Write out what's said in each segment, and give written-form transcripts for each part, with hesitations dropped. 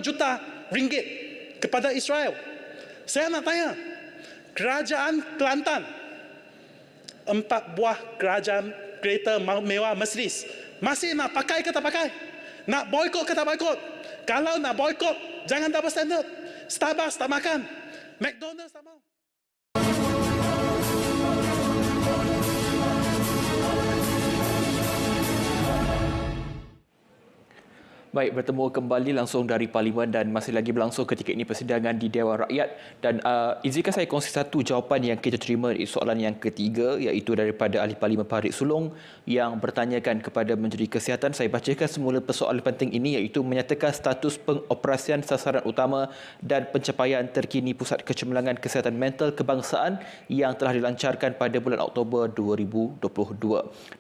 juta ringgit kepada Israel. Saya nak tanya, kerajaan Kelantan, 4 buah kerajaan kereta mewah Mercedes, masih nak pakai ke tak pakai? Nak boykot ke tak boykot? Kalau nak boykot, jangan double standard. Starbucks tak makan, McDonald's tak mau. Baik, bertemu kembali langsung dari Parlimen dan masih lagi berlangsung ketika ini persidangan di Dewan Rakyat. Dan izinkan saya kongsi satu jawapan yang kita terima di soalan yang ketiga, iaitu daripada Ahli Parlimen Parit Sulong yang bertanyakan kepada Menteri Kesihatan. Saya bacakan semula persoalan penting ini, iaitu menyatakan status pengoperasian sasaran utama dan pencapaian terkini Pusat Kecemerlangan Kesihatan Mental Kebangsaan yang telah dilancarkan pada bulan Oktober 2022.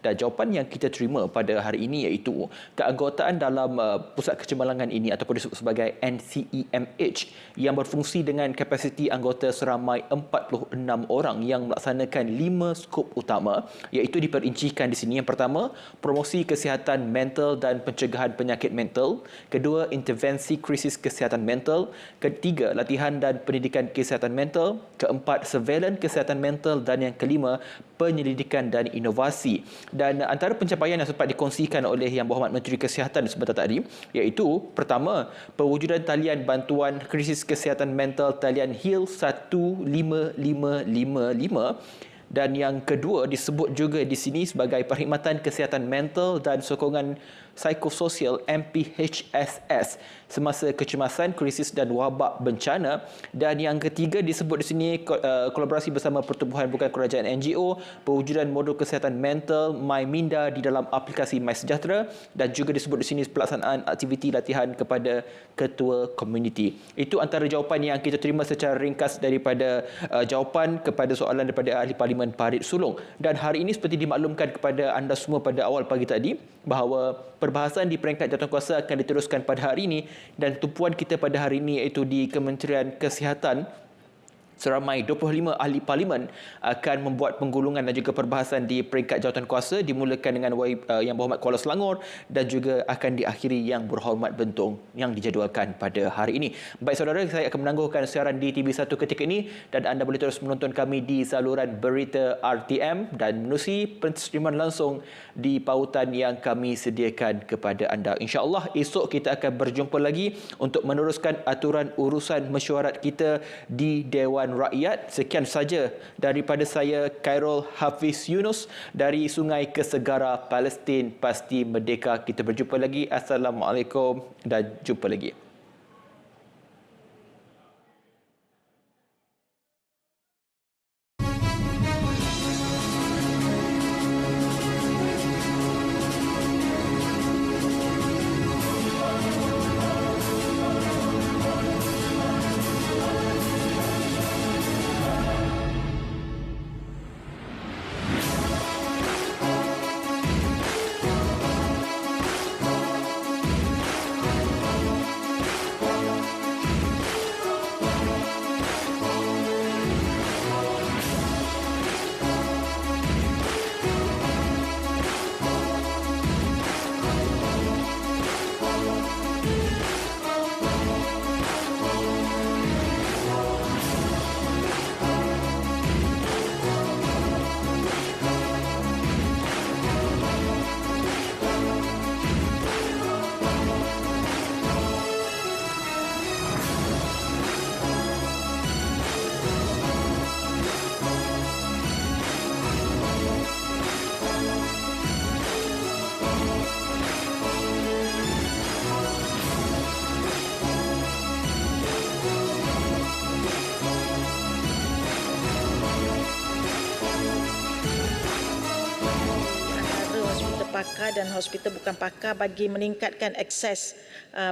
Dan jawapan yang kita terima pada hari ini iaitu keanggotaan dalam Pusat Kecemerlangan ini ataupun disebut sebagai NCEMH yang berfungsi dengan kapasiti anggota seramai 46 orang yang melaksanakan 5 skop utama, iaitu diperincikan di sini. Yang pertama, promosi kesihatan mental dan pencegahan penyakit mental. Kedua, intervensi krisis kesihatan mental. Ketiga, latihan dan pendidikan kesihatan mental. Keempat, surveillance kesihatan mental. Dan yang kelima, penyelidikan dan inovasi. Dan antara pencapaian yang sempat dikongsikan oleh Yang Berhormat Menteri Kesihatan sebentar tadi, iaitu pertama, pewujudan talian bantuan krisis kesihatan mental talian HEAL 15555, dan yang kedua disebut juga di sini sebagai perkhidmatan kesihatan mental dan sokongan psikososial MPHSS semasa kecemasan, krisis dan wabak bencana. Dan yang ketiga disebut di sini kolaborasi bersama pertubuhan bukan kerajaan NGO, pewujudan modul kesihatan mental MyMinda di dalam aplikasi MySejahtera, dan juga disebut di sini pelaksanaan aktiviti latihan kepada ketua komuniti. Itu antara jawapan yang kita terima secara ringkas daripada jawapan kepada soalan daripada Ahli Parlimen Parit Sulong. Dan hari ini seperti dimaklumkan kepada anda semua pada awal pagi tadi bahawa perbahasan di peringkat jawatankuasa akan diteruskan pada hari ini, dan tumpuan kita pada hari ini iaitu di Kementerian Kesihatan. Seramai 25 ahli parlimen akan membuat penggulungan dan juga perbahasan di peringkat jawatankuasa, dimulakan dengan Yang Berhormat Kuala Selangor dan juga akan diakhiri Yang Berhormat Bentong yang dijadualkan pada hari ini. Baik saudara, saya akan menangguhkan siaran di TV1 ketika ini dan anda boleh terus menonton kami di saluran berita RTM dan menerusi penstriman langsung di pautan yang kami sediakan kepada anda. InsyaAllah esok kita akan berjumpa lagi untuk meneruskan aturan urusan mesyuarat kita di Dewan Rakyat. Sekian saja daripada saya, Khairul Hafiz Yunus dari Sungai ke Segara, Palestin pasti merdeka. Kita berjumpa lagi. Assalamualaikum dan jumpa lagi. pakar dan hospital bukan pakar bagi meningkatkan akses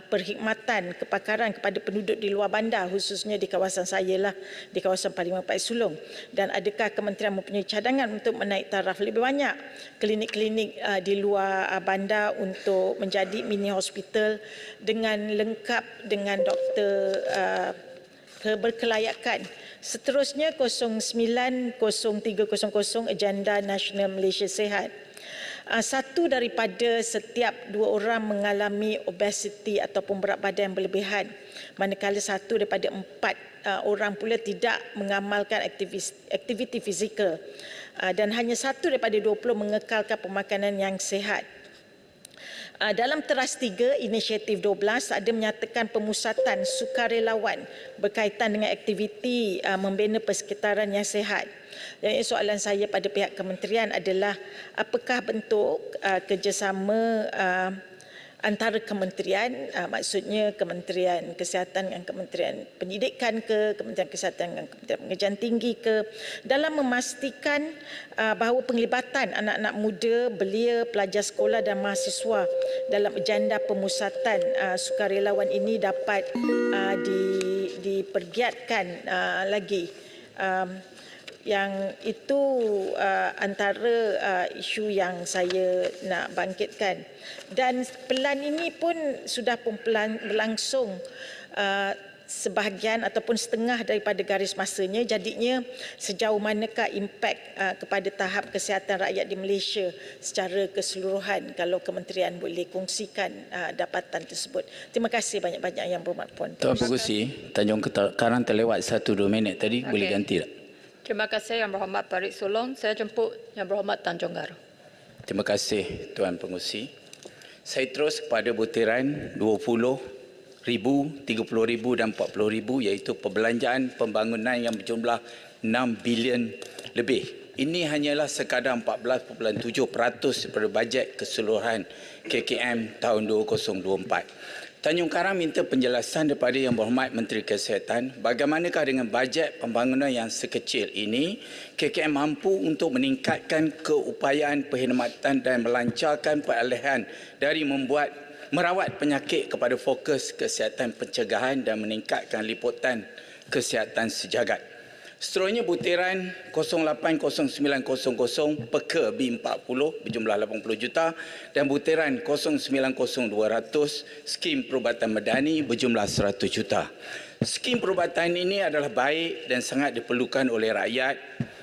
perkhidmatan kepakaran kepada penduduk di luar bandar, khususnya di kawasan saya lah, di kawasan Parlimen Parit Sulong. Dan adakah kementerian mempunyai cadangan untuk menaik taraf lebih banyak klinik-klinik di luar bandar untuk menjadi mini hospital dengan lengkap dengan doktor berkelayakan. Seterusnya 090300 Agenda Nasional Malaysia Sihat. Satu daripada setiap 2 orang mengalami obesiti ataupun berat badan yang berlebihan, manakala satu daripada 4 orang pula tidak mengamalkan aktiviti fizikal, dan hanya satu daripada 20 mengekalkan pemakanan yang sihat. Dalam teras 3, inisiatif 12 ada menyatakan pemusatan sukarelawan berkaitan dengan aktiviti membina persekitaran yang sihat. Dan soalan saya pada pihak kementerian adalah apakah bentuk kerjasama antara kementerian, maksudnya Kementerian Kesihatan dengan Kementerian Pendidikan ke, Kementerian Kesihatan dengan Kementerian Pengajian Tinggi ke, dalam memastikan bahawa penglibatan anak-anak muda, belia, pelajar sekolah dan mahasiswa dalam agenda pemusatan sukarelawan ini dapat dipergiatkan lagi. Yang itu antara isu yang saya nak bangkitkan. Dan pelan ini pun sudah berlangsung sebahagian ataupun setengah daripada garis masanya. Jadinya sejauh manakah impak kepada tahap kesihatan rakyat di Malaysia secara keseluruhan, kalau kementerian boleh kongsikan dapatan tersebut. Terima kasih banyak-banyak Yang Berhormat Puan. Tuan Pengerusi, Tanjung Karang terlewat 1-2 minit tadi. Boleh ganti tak? Terima kasih Yang Berhormat Parit Sulong. Saya jemput Yang Berhormat Tanjung Karang. Terima kasih Tuan Pengerusi. Saya terus kepada butiran 20,000, 30,000 dan 40,000, iaitu perbelanjaan pembangunan yang berjumlah 6 bilion lebih. Ini hanyalah sekadar 14.7% daripada bajet keseluruhan KKM tahun 2024. Tanjung Karang minta penjelasan daripada Yang Berhormat Menteri Kesihatan, bagaimanakah dengan bajet pembangunan yang sekecil ini KKM mampu untuk meningkatkan keupayaan perkhidmatan dan melancarkan peralihan dari merawat penyakit kepada fokus kesihatan pencegahan dan meningkatkan liputan kesihatan sejagat. Seterusnya butiran 080900 Peka B40 berjumlah 80 juta dan butiran 090200 skim perubatan medani berjumlah 100 juta. Skim perubatan ini adalah baik dan sangat diperlukan oleh rakyat,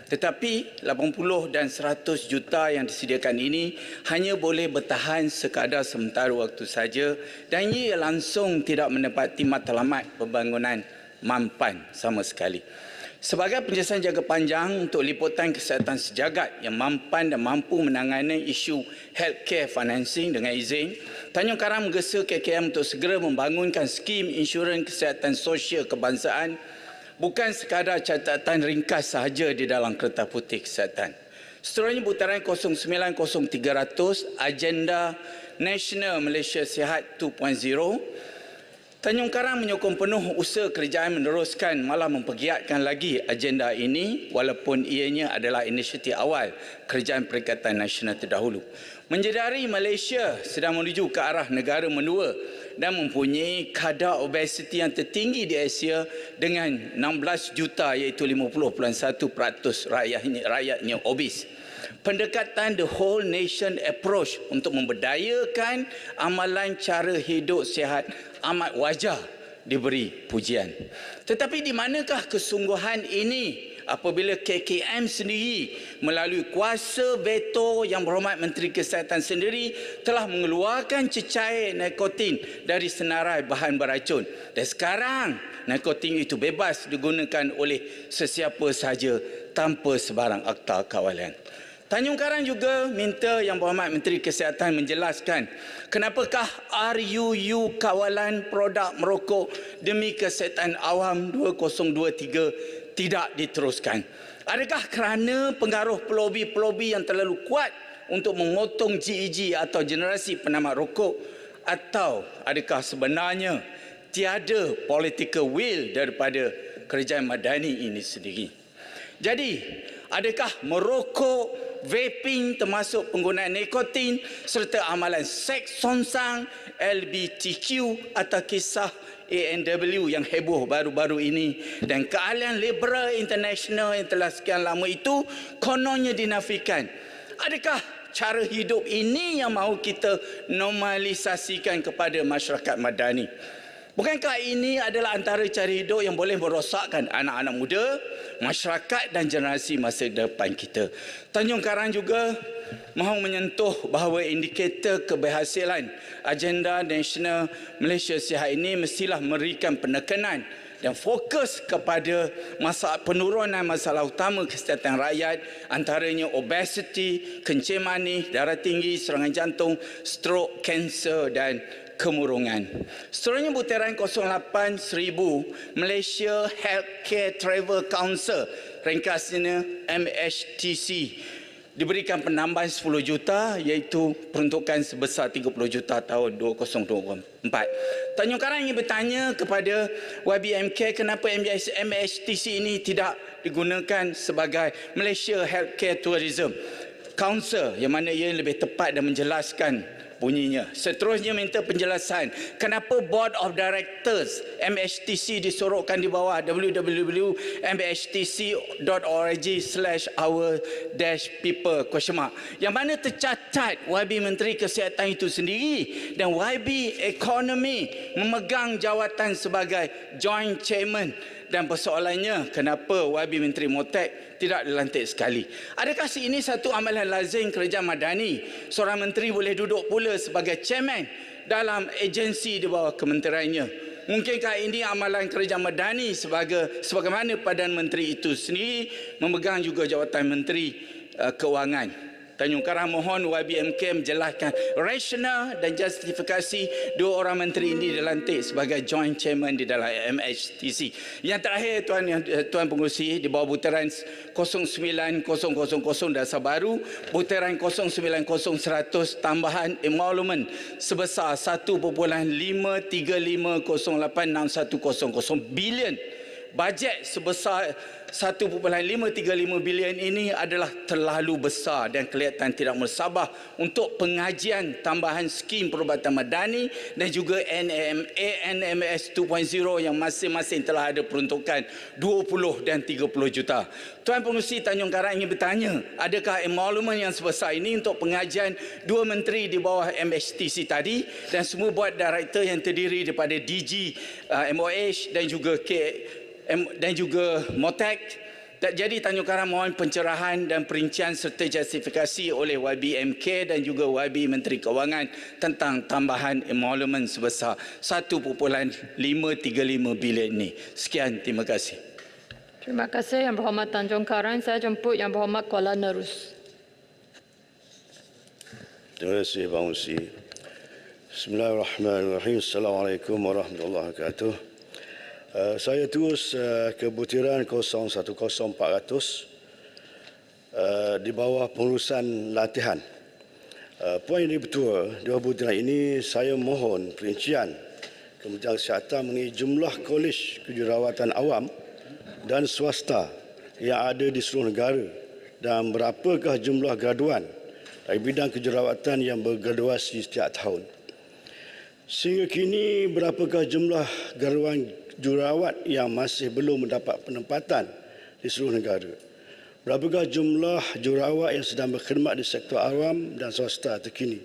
tetapi 80 dan 100 juta yang disediakan ini hanya boleh bertahan sekadar sementara waktu saja dan ia langsung tidak menepati matlamat pembangunan mampan sama sekali. Sebagai penjelasan jangka panjang untuk liputan kesihatan sejagat yang mampan dan mampu menangani isu healthcare financing, dengan izin, Tanjung Karang menggesa KKM untuk segera membangunkan skim insurans kesihatan sosial kebangsaan, bukan sekadar catatan ringkas sahaja di dalam Kertas Putih Kesihatan. Seterusnya butiran 090300 Agenda Nasional Malaysia Sihat 2.0. Tanjung Karang menyokong penuh usaha kerajaan meneruskan malah mempergiatkan lagi agenda ini walaupun ianya adalah inisiatif awal Kerajaan Perikatan Nasional terdahulu. Menjedari Malaysia sedang menuju ke arah negara menua dan mempunyai kadar obesiti yang tertinggi di Asia dengan 16 juta iaitu 50.1% rakyatnya obes. Pendekatan the whole nation approach untuk memberdayakan amalan cara hidup sihat amat wajar diberi pujian. Tetapi di manakah kesungguhan ini apabila KKM sendiri melalui kuasa veto Yang Berhormat Menteri Kesihatan sendiri telah mengeluarkan cecair nikotin dari senarai bahan beracun, dan sekarang nikotin itu bebas digunakan oleh sesiapa sahaja tanpa sebarang akta kawalan. Tanjung Karang juga minta Yang Berhormat Menteri Kesihatan menjelaskan kenapakah RUU kawalan produk merokok demi kesihatan awam 2023 tidak diteruskan. Adakah kerana pengaruh pelobi-pelobi yang terlalu kuat untuk memotong GEG atau generasi penamat rokok, atau adakah sebenarnya tiada political will daripada kerajaan madani ini sendiri? Jadi, adakah merokok, vaping termasuk penggunaan nikotin serta amalan seks songsang, LGBTQ atau kisah ANW yang heboh baru-baru ini dan keahlian liberal international yang telah sekian lama itu kononnya dinafikan? Adakah cara hidup ini yang mahu kita normalisasikan kepada masyarakat madani? Bukankah ini adalah antara cara hidup yang boleh merosakkan anak-anak muda, masyarakat dan generasi masa depan kita? Tanjung Karang juga mahu menyentuh bahawa indikator keberhasilan agenda nasional Malaysia Sihat ini mestilah memberikan penekanan dan fokus kepada penurunan masalah utama kesihatan rakyat, antaranya obesiti, kencing manis, darah tinggi, serangan jantung, strok, kanser dan kemurungan. Seterusnya butiran 08-1000 Malaysia Healthcare Travel Council, ringkasnya MHTC, diberikan penambahan 10 juta iaitu peruntukan sebesar 30 juta tahun 2024. Tanjung Karang ingin bertanya kepada YBMK kenapa MHTC ini tidak digunakan sebagai Malaysia Healthcare Tourism Council, yang mana ia lebih tepat dan menjelaskan bunyinya. Seterusnya minta penjelasan kenapa Board of Directors MHTC disorokkan di bawah www.mhtc.org/our-people ? Yang mana tercatat YB Menteri Kesihatan itu sendiri dan YB Ekonomi memegang jawatan sebagai Joint Chairman. Dan persoalannya, kenapa YB Menteri Motek tidak dilantik sekali? Adakah ini satu amalan lazim kerajaan madani? Seorang menteri boleh duduk pula sebagai chairman dalam agensi di bawah kementeriannya. Mungkinkah ini amalan kerajaan madani sebagaimana Perdana Menteri itu sendiri memegang juga jawatan Menteri Keuangan? Tanjung Karang mohon YBMK menjelaskan rasional dan justifikasi dua orang menteri ini dilantik sebagai joint chairman di dalam MHTC. Yang terakhir Tuan Pengerusi, di bawah butiran 09000 Dasar Baru, butiran 090-100 tambahan emolument sebesar 1.535086100 bilion. Bajet sebesar 1.535 bilion ini adalah terlalu besar dan kelihatan tidak bersabar untuk pengajian tambahan skim perubatan madani dan juga NMS 2.0 yang masing-masing telah ada peruntukan 20 dan 30 juta. Tuan Pengerusi, Tanjung Karang ingin bertanya, adakah emolument yang sebesar ini untuk pengajian dua menteri di bawah MHTC tadi dan semua board director yang terdiri daripada DG MOH dan juga Motek? Jadi Tanjung Karang mohon pencerahan dan perincian serta justifikasi oleh YBMK dan juga YB Menteri Keuangan tentang tambahan emolument sebesar 1.535 bilion ini. Sekian, terima kasih. Terima kasih Yang Berhormat Tanjung Karang. Saya jemput Yang Berhormat Kuala Nerus. Terima kasih Bang Usi. Bismillahirrahmanirrahim. Assalamualaikum warahmatullahi wabarakatuh. Saya terus ke butiran 010400 di bawah pengurusan latihan. Poin ini betul. Di bawah butiran ini saya mohon perincian Kementerian Kesihatan mengenai jumlah kolej kejururawatan awam dan swasta yang ada di seluruh negara dan berapakah jumlah graduan dari bidang kejururawatan yang bergraduasi setiap tahun. Sehingga kini berapakah jumlah graduan jururawat yang masih belum mendapat penempatan di seluruh negara? Berapakah jumlah jururawat yang sedang berkhidmat di sektor awam dan swasta terkini?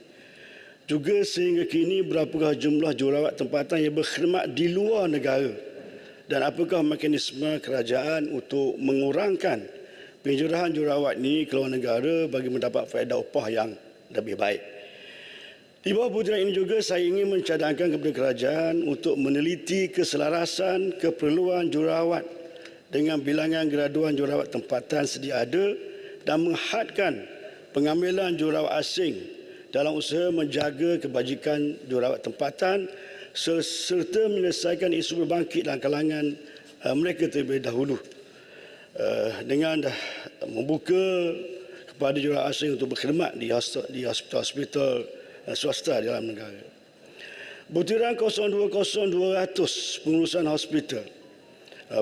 Juga sehingga kini berapakah jumlah jururawat tempatan yang berkhidmat di luar negara? Dan apakah mekanisme kerajaan untuk mengurangkan penjurahan jururawat ini ke luar negara bagi mendapat faedah upah yang lebih baik? Di bawah butiran ini juga saya ingin mencadangkan kepada kerajaan untuk meneliti keselarasan keperluan jururawat dengan bilangan graduan jururawat tempatan sedia ada dan menghadkan pengambilan jururawat asing dalam usaha menjaga kebajikan jururawat tempatan serta menyelesaikan isu berbangkit dalam kalangan mereka terlebih dahulu dengan membuka kepada jururawat asing untuk berkhidmat di hospital swasta di dalam negara. Butiran 020200 pengurusan hospital.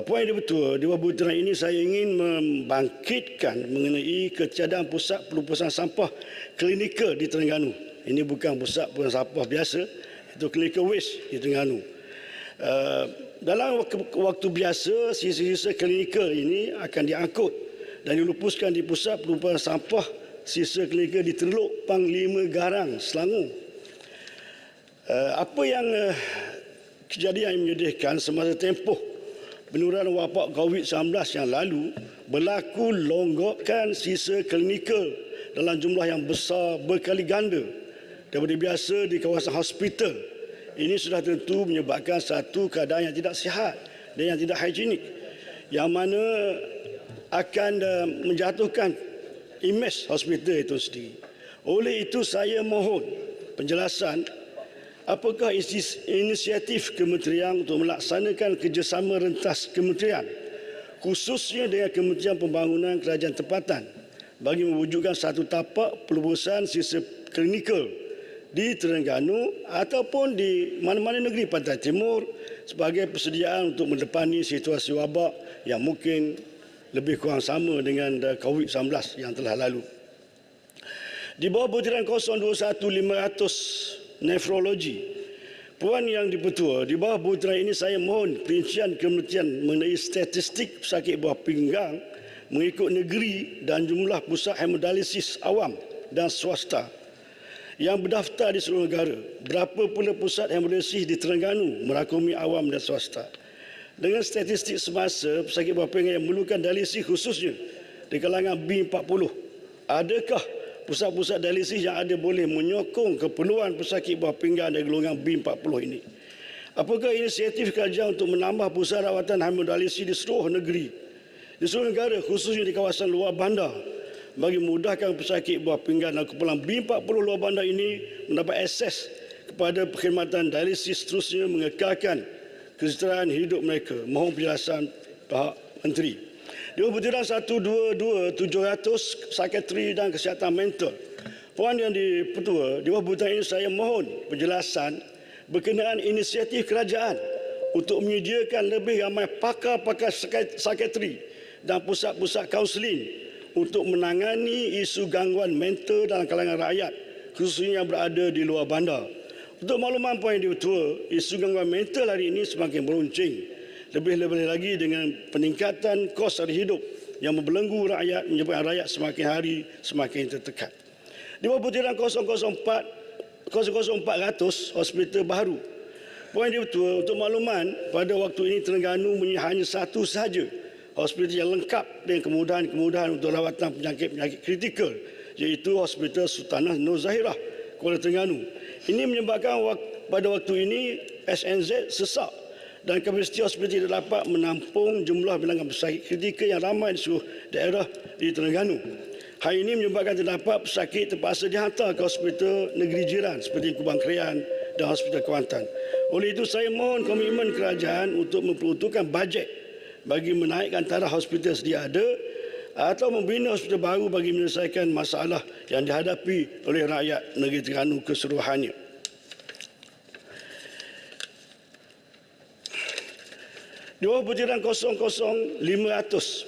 Poin ini betul. Di bawah butiran ini saya ingin membangkitkan mengenai ketiadaan pusat pelupasan sampah klinikal di Terengganu. Ini bukan pusat pelupasan sampah biasa, itu clinical waste di Terengganu. Dalam waktu biasa, sisa-sisa klinikal ini akan diangkut dan dilupuskan di pusat pelupasan sampah sisa klinikal di Teluk Panglima Garang, Selangor. Apa yang kejadian yang menyedihkan semasa tempoh penurunan wabak COVID-19 yang lalu berlaku longgokan sisa klinikal dalam jumlah yang besar berkali ganda daripada biasa di kawasan hospital. Ini sudah tentu menyebabkan satu keadaan yang tidak sihat dan yang tidak higienik, yang mana akan menjatuhkan imej hospital itu sendiri. Oleh itu saya mohon penjelasan apakah inisiatif kementerian untuk melaksanakan kerjasama rentas kementerian, khususnya dengan Kementerian Pembangunan Kerajaan Tempatan, bagi mewujudkan satu tapak pelubusan sistem klinikal di Terengganu ataupun di mana-mana negeri Pantai Timur sebagai persediaan untuk mendepani situasi wabak yang mungkin lebih kurang sama dengan COVID-19 yang telah lalu. Di bawah butiran 021500 nefrologi, Puan Yang Dipertua, di bawah butiran ini saya mohon perincian kementerian mengenai statistik pesakit buah pinggang mengikut negeri dan jumlah pusat hemodialisis awam dan swasta yang berdaftar di seluruh negara. Berapa pula pusat hemodialisis di Terengganu merakumi awam dan swasta. Dengan statistik semasa pesakit buah pinggang yang memerlukan dialisis khususnya di kalangan B40, adakah pusat-pusat dialisis yang ada boleh menyokong keperluan pesakit buah pinggang dari golongan B40 ini? Apakah inisiatif kerajaan untuk menambah pusat rawatan hemodialisis di seluruh negeri, di seluruh negara, khususnya di kawasan luar bandar, bagi memudahkan pesakit buah pinggang dan keperluan B40 luar bandar ini mendapat akses kepada perkhidmatan dialisis, seterusnya mengekalkan kesejahteraan hidup mereka? Mohon penjelasan Pak Menteri. Di bawah butiran 122700 psikiatri dan kesihatan mental, Puan Yang Dipertua, di bawah butiran ini saya mohon penjelasan berkenaan inisiatif kerajaan untuk menyediakan lebih ramai pakar-pakar psikiatri dan pusat-pusat kaunseling untuk menangani isu gangguan mental dalam kalangan rakyat, khususnya yang berada di luar bandar. Untuk makluman Puan Yang Dipertua, isu gangguan mental hari ini semakin meruncing. Lebih-lebih lagi dengan peningkatan kos sara hidup yang membelenggu rakyat, menyebabkan rakyat semakin hari semakin tertekan. Di bawah butiran 00400 hospital baru, Puan Yang Dipertua, untuk makluman pada waktu ini Terengganu hanya satu sahaja hospital yang lengkap dengan kemudahan-kemudahan untuk rawatan penyakit-penyakit kritikal, iaitu Hospital Sultanah Nur Zahirah, Kuala Terengganu. Ini menyebabkan pada waktu ini SNZ sesak dan kapasiti hospital tidak dapat menampung jumlah bilangan pesakit kritikal yang ramai di seluruh daerah di Terengganu. Hal ini menyebabkan terdapat pesakit terpaksa dihantar ke hospital negeri jiran seperti Kubang Krian dan Hospital Kuantan. Oleh itu saya mohon komitmen kerajaan untuk memperuntukkan bajet bagi menaikkan taraf hospital sedia ada atau membina hospital baru bagi menyelesaikan masalah yang dihadapi oleh rakyat negeri Terengganu keseluruhannya. Di bawah butiran 00500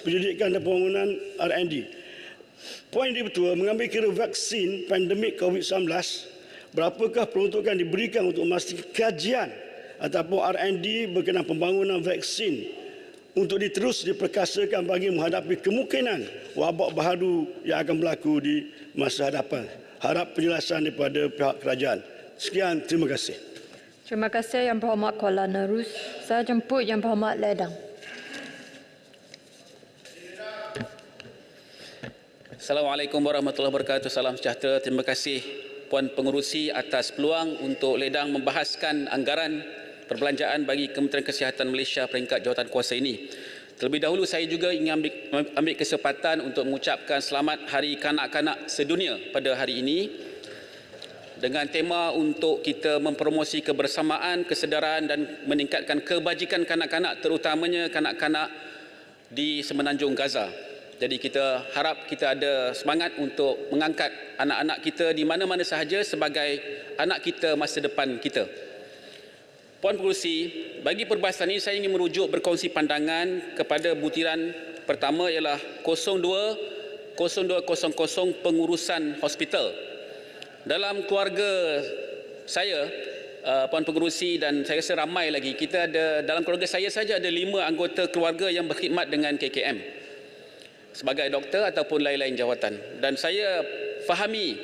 pendidikan dan pembangunan R&D, Puan Yang Dipertua, mengambil kira vaksin pandemik COVID-19, berapakah peruntukan diberikan untuk memastikan kajian ataupun R&D berkenaan pembangunan vaksin untuk diterus diperkasakan bagi menghadapi kemungkinan wabak baharu yang akan berlaku di masa hadapan? Harap penjelasan daripada pihak kerajaan. Sekian, terima kasih. Terima kasih Yang Berhormat Kuala Nerus. Saya jemput Yang Berhormat Ledang. Assalamualaikum warahmatullahi wabarakatuh. Salam sejahtera. Terima kasih Puan Pengerusi atas peluang untuk Ledang membahaskan anggaran perbelanjaan bagi Kementerian Kesihatan Malaysia peringkat jawatan kuasa ini. Terlebih dahulu saya juga ingin ambil kesempatan untuk mengucapkan selamat Hari Kanak-kanak Sedunia pada hari ini dengan tema untuk kita mempromosi kebersamaan, kesedaran dan meningkatkan kebajikan kanak-kanak, terutamanya kanak-kanak di Semenanjung Gaza. Jadi kita harap kita ada semangat untuk mengangkat anak-anak kita di mana-mana sahaja sebagai anak kita masa depan kita. Puan Pengerusi, bagi perbahasan ini saya ingin merujuk berkongsi pandangan kepada butiran pertama ialah 0200 pengurusan hospital. Dalam keluarga saya, Puan Pengerusi dan saya rasa ramai lagi, kita ada dalam keluarga saya saja ada 5 anggota keluarga yang berkhidmat dengan KKM sebagai doktor ataupun lain-lain jawatan. Dan saya fahami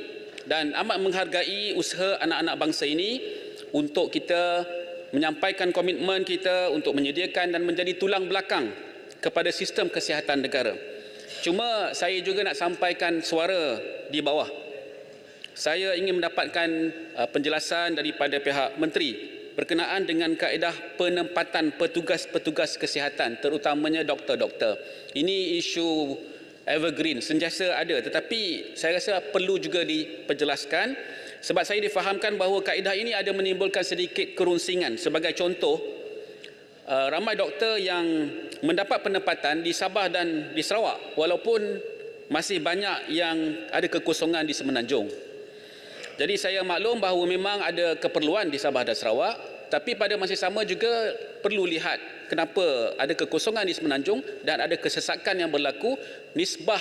dan amat menghargai usaha anak-anak bangsa ini untuk kita menyampaikan komitmen kita untuk menyediakan dan menjadi tulang belakang kepada sistem kesihatan negara. Cuma saya juga nak sampaikan suara di bawah. Saya ingin mendapatkan penjelasan daripada pihak menteri berkenaan dengan kaedah penempatan petugas-petugas kesihatan, terutamanya doktor-doktor. Ini isu evergreen, sentiasa ada, tetapi saya rasa perlu juga diperjelaskan sebab saya difahamkan bahawa kaedah ini ada menimbulkan sedikit kerunsingan. Sebagai contoh, ramai doktor yang mendapat penempatan di Sabah dan di Sarawak walaupun masih banyak yang ada kekosongan di Semenanjung. Jadi saya maklum bahawa memang ada keperluan di Sabah dan Sarawak, tapi pada masa sama juga perlu lihat kenapa ada kekosongan di Semenanjung dan ada kesesakan yang berlaku. Nisbah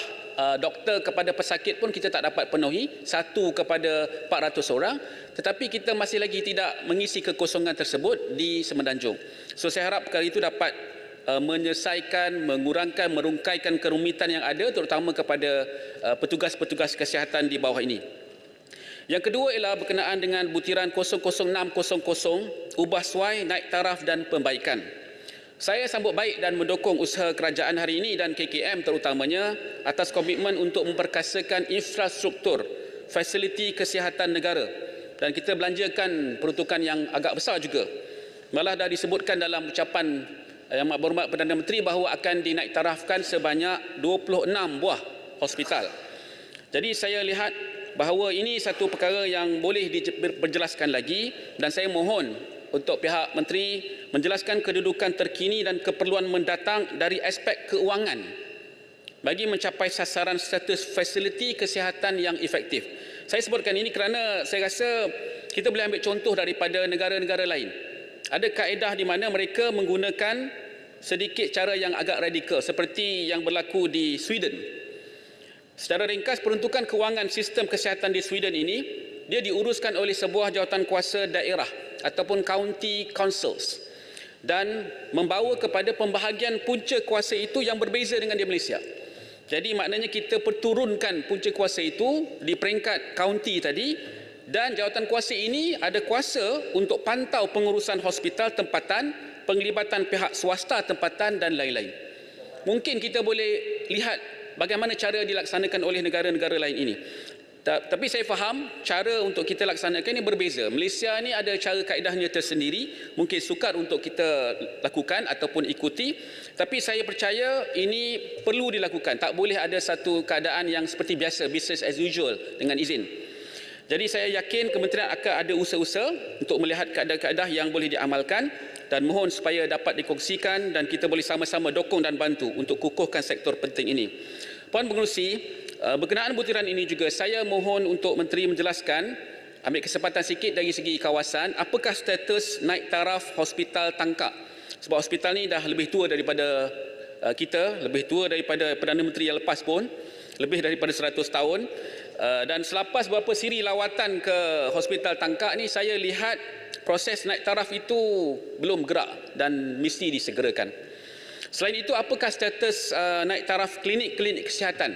doktor kepada pesakit pun kita tak dapat penuhi, 1 kepada 400 orang, tetapi kita masih lagi tidak mengisi kekosongan tersebut di Semenanjung. So saya harap perkara itu dapat menyelesaikan, mengurangkan, merungkaikan kerumitan yang ada terutama kepada petugas-petugas kesihatan di bawah ini. Yang kedua ialah berkenaan dengan butiran 00600 ubah suai, naik taraf dan pembaikan. Saya sambut baik dan mendukung usaha kerajaan hari ini dan KKM terutamanya atas komitmen untuk memperkasakan infrastruktur fasiliti kesihatan negara, dan kita belanjakan peruntukan yang agak besar juga. Malah dah disebutkan dalam ucapan Yang Berhormat Perdana Menteri bahawa akan dinaik tarafkan sebanyak 26 buah hospital. Jadi saya lihat bahawa ini satu perkara yang boleh diperjelaskan lagi, dan saya mohon untuk pihak menteri menjelaskan kedudukan terkini dan keperluan mendatang dari aspek keuangan bagi mencapai sasaran status fasiliti kesihatan yang efektif. Saya sebutkan ini kerana saya rasa kita boleh ambil contoh daripada negara-negara lain. Ada kaedah di mana mereka menggunakan sedikit cara yang agak radikal seperti yang berlaku di Sweden. Secara ringkas, peruntukan kewangan sistem kesihatan di Sweden ini dia diuruskan oleh sebuah jawatan kuasa daerah ataupun county councils dan membawa kepada pembahagian punca kuasa itu yang berbeza dengan di Malaysia. Jadi maknanya kita perturunkan punca kuasa itu di peringkat county tadi, dan jawatan kuasa ini ada kuasa untuk pantau pengurusan hospital tempatan, penglibatan pihak swasta tempatan dan lain-lain. Mungkin kita boleh lihat bagaimana cara dilaksanakan oleh negara-negara lain ini. Tapi saya faham cara untuk kita laksanakan ini berbeza. Malaysia ni ada cara kaedahnya tersendiri, mungkin sukar untuk kita lakukan ataupun ikuti. Tapi saya percaya ini perlu dilakukan. Tak boleh ada satu keadaan yang seperti biasa, business as usual dengan izin. Jadi saya yakin kementerian akan ada usaha-usaha untuk melihat kaedah-kaedah yang boleh diamalkan, dan mohon supaya dapat dikongsikan dan kita boleh sama-sama dokong dan bantu untuk kukuhkan sektor penting ini. Puan Pengerusi, berkenaan butiran ini juga saya mohon untuk menteri menjelaskan, ambil kesempatan sikit dari segi kawasan, apakah status naik taraf hospital Tangkak. Sebab hospital ni dah lebih tua daripada kita, lebih tua daripada Perdana Menteri yang lepas pun, lebih daripada 100 tahun. Dan selepas beberapa siri lawatan ke hospital Tangkak ni, saya lihat proses naik taraf itu belum gerak dan mesti disegerakan. Selain itu, apakah status naik taraf klinik-klinik kesihatan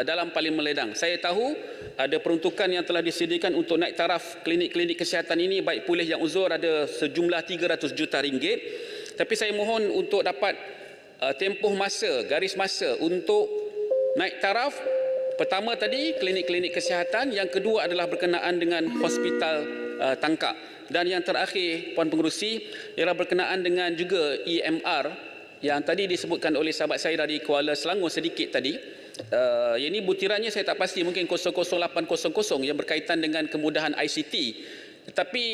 dalam Parlimen Ledang? Saya tahu ada peruntukan yang telah disediakan untuk naik taraf klinik-klinik kesihatan ini, baik pulih yang uzur ada sejumlah 300 juta ringgit. Tapi saya mohon untuk dapat tempoh masa, garis masa untuk naik taraf. Pertama tadi klinik-klinik kesihatan, yang kedua adalah berkenaan dengan hospital Tangkak, dan yang terakhir Puan Pengerusi ialah berkenaan dengan juga EMR yang tadi disebutkan oleh sahabat saya dari Kuala Selangor sedikit tadi. Ini butirannya saya tak pasti, mungkin 00800 yang berkaitan dengan kemudahan ICT. Tetapi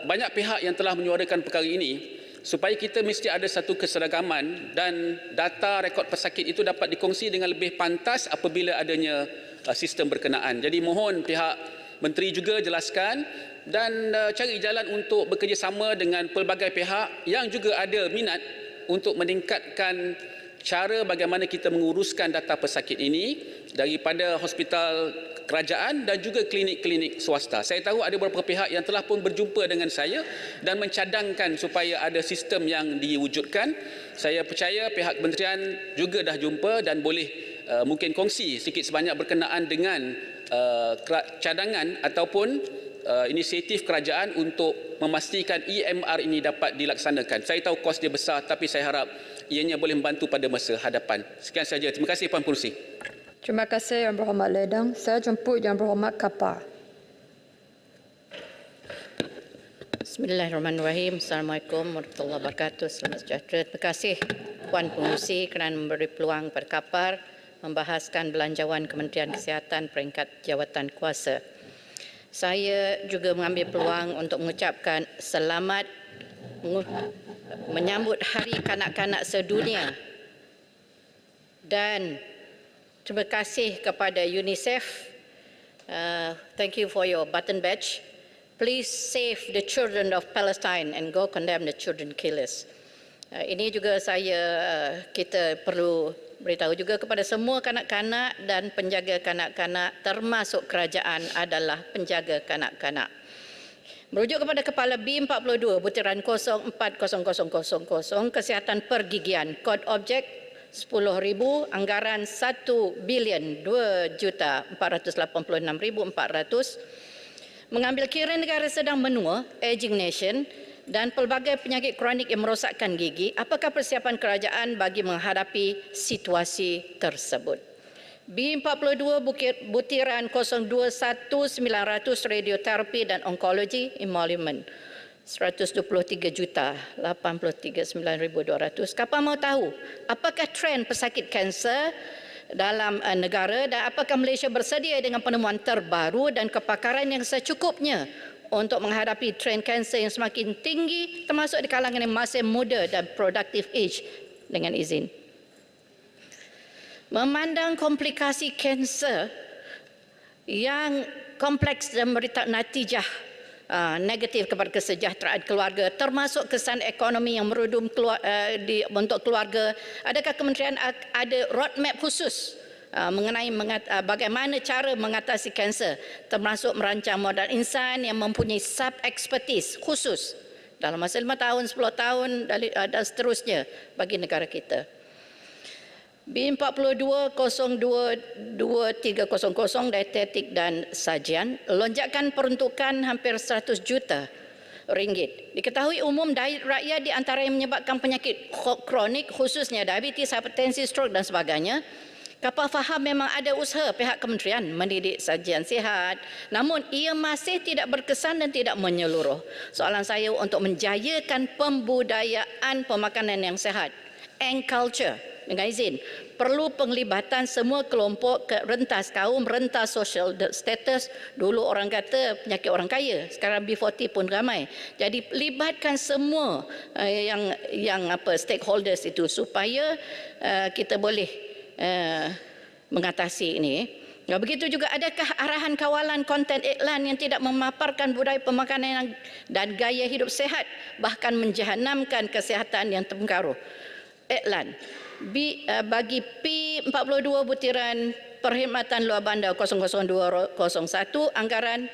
banyak pihak yang telah menyuarakan perkara ini supaya kita mesti ada satu keseragaman dan data rekod pesakit itu dapat dikongsi dengan lebih pantas apabila adanya sistem berkenaan. Jadi mohon pihak menteri juga jelaskan dan cari jalan untuk bekerjasama dengan pelbagai pihak yang juga ada minat untuk meningkatkan cara bagaimana kita menguruskan data pesakit ini daripada hospital kerajaan dan juga klinik-klinik swasta. Saya tahu ada beberapa pihak yang telah pun berjumpa dengan saya dan mencadangkan supaya ada sistem yang diwujudkan. Saya percaya pihak kementerian juga dah jumpa dan boleh mungkin kongsi sikit sebanyak berkenaan dengan cadangan ataupun inisiatif kerajaan untuk memastikan EMR ini dapat dilaksanakan. Saya tahu kos dia besar, tapi saya harap ianya boleh membantu pada masa hadapan. Sekian saja. Terima kasih Puan Pengerusi. Terima kasih Yang Berhormat Ledang. Saya jemput Yang Berhormat Kapar. Bismillahirrahmanirrahim. Assalamualaikum warahmatullahi wabarakatuh. Selamat sejahtera. Terima kasih Puan Pengerusi kerana memberi peluang kepada Kapar membahaskan belanjawan Kementerian Kesihatan peringkat jawatan kuasa. Saya juga mengambil peluang untuk mengucapkan selamat menyambut Hari Kanak-kanak Sedunia dan terima kasih kepada UNICEF. Thank you for your button badge. Please save the children of Palestine and go condemn the children killers. Ini juga kita perlu beritahu juga kepada semua kanak-kanak dan penjaga kanak-kanak termasuk kerajaan adalah penjaga kanak-kanak. Merujuk kepada Kepala B42 butiran 040000 Kesihatan Pergigian Kod Objek 10,000 anggaran 1,204,486,400 mengambil kira negara sedang menua, aging nation dan pelbagai penyakit kronik yang merosakkan gigi, apakah persiapan kerajaan bagi menghadapi situasi tersebut? B42 butiran 021900 radioterapi dan onkologi emolument 123,83,9,200. Kapal mau tahu apakah trend pesakit kanser dalam negara dan apakah Malaysia bersedia dengan penemuan terbaru dan kepakaran yang secukupnya untuk menghadapi trend kanser yang semakin tinggi termasuk di kalangan yang masih muda dan productive age. Dengan izin, memandang komplikasi kanser yang kompleks dan memberi natijah negatif kepada kesejahteraan keluarga termasuk kesan ekonomi yang merudum untuk keluarga, adakah kementerian ada roadmap khusus mengenai bagaimana cara mengatasi kanser termasuk merancang modal insan yang mempunyai sub-expertise khusus dalam masa 5 tahun, 10 tahun dan seterusnya bagi negara kita. B42 022300 dietetik dan sajian, lonjakan peruntukan hampir 100 juta ringgit. Diketahui umum rakyat di antara yang menyebabkan penyakit kronik khususnya diabetes, hipertensi, stroke dan sebagainya. Kapal faham memang ada usaha pihak kementerian mendidik sajian sihat, namun ia masih tidak berkesan dan tidak menyeluruh. Soalan saya untuk menjayakan pembudayaan pemakanan yang sihat and culture. Dengan izin, perlu penglibatan semua kelompok rentas kaum, rentas social status. Dulu orang kata penyakit orang kaya, sekarang B40 pun ramai. Jadi libatkan semua stakeholders itu supaya kita boleh mengatasi ini. Begitu juga adakah arahan kawalan konten iklan yang tidak memaparkan budaya pemakanan dan gaya hidup sehat bahkan menjahanamkan kesihatan yang terpengaruh. Iklan bagi P42 butiran perkhidmatan luar bandar 00201 anggaran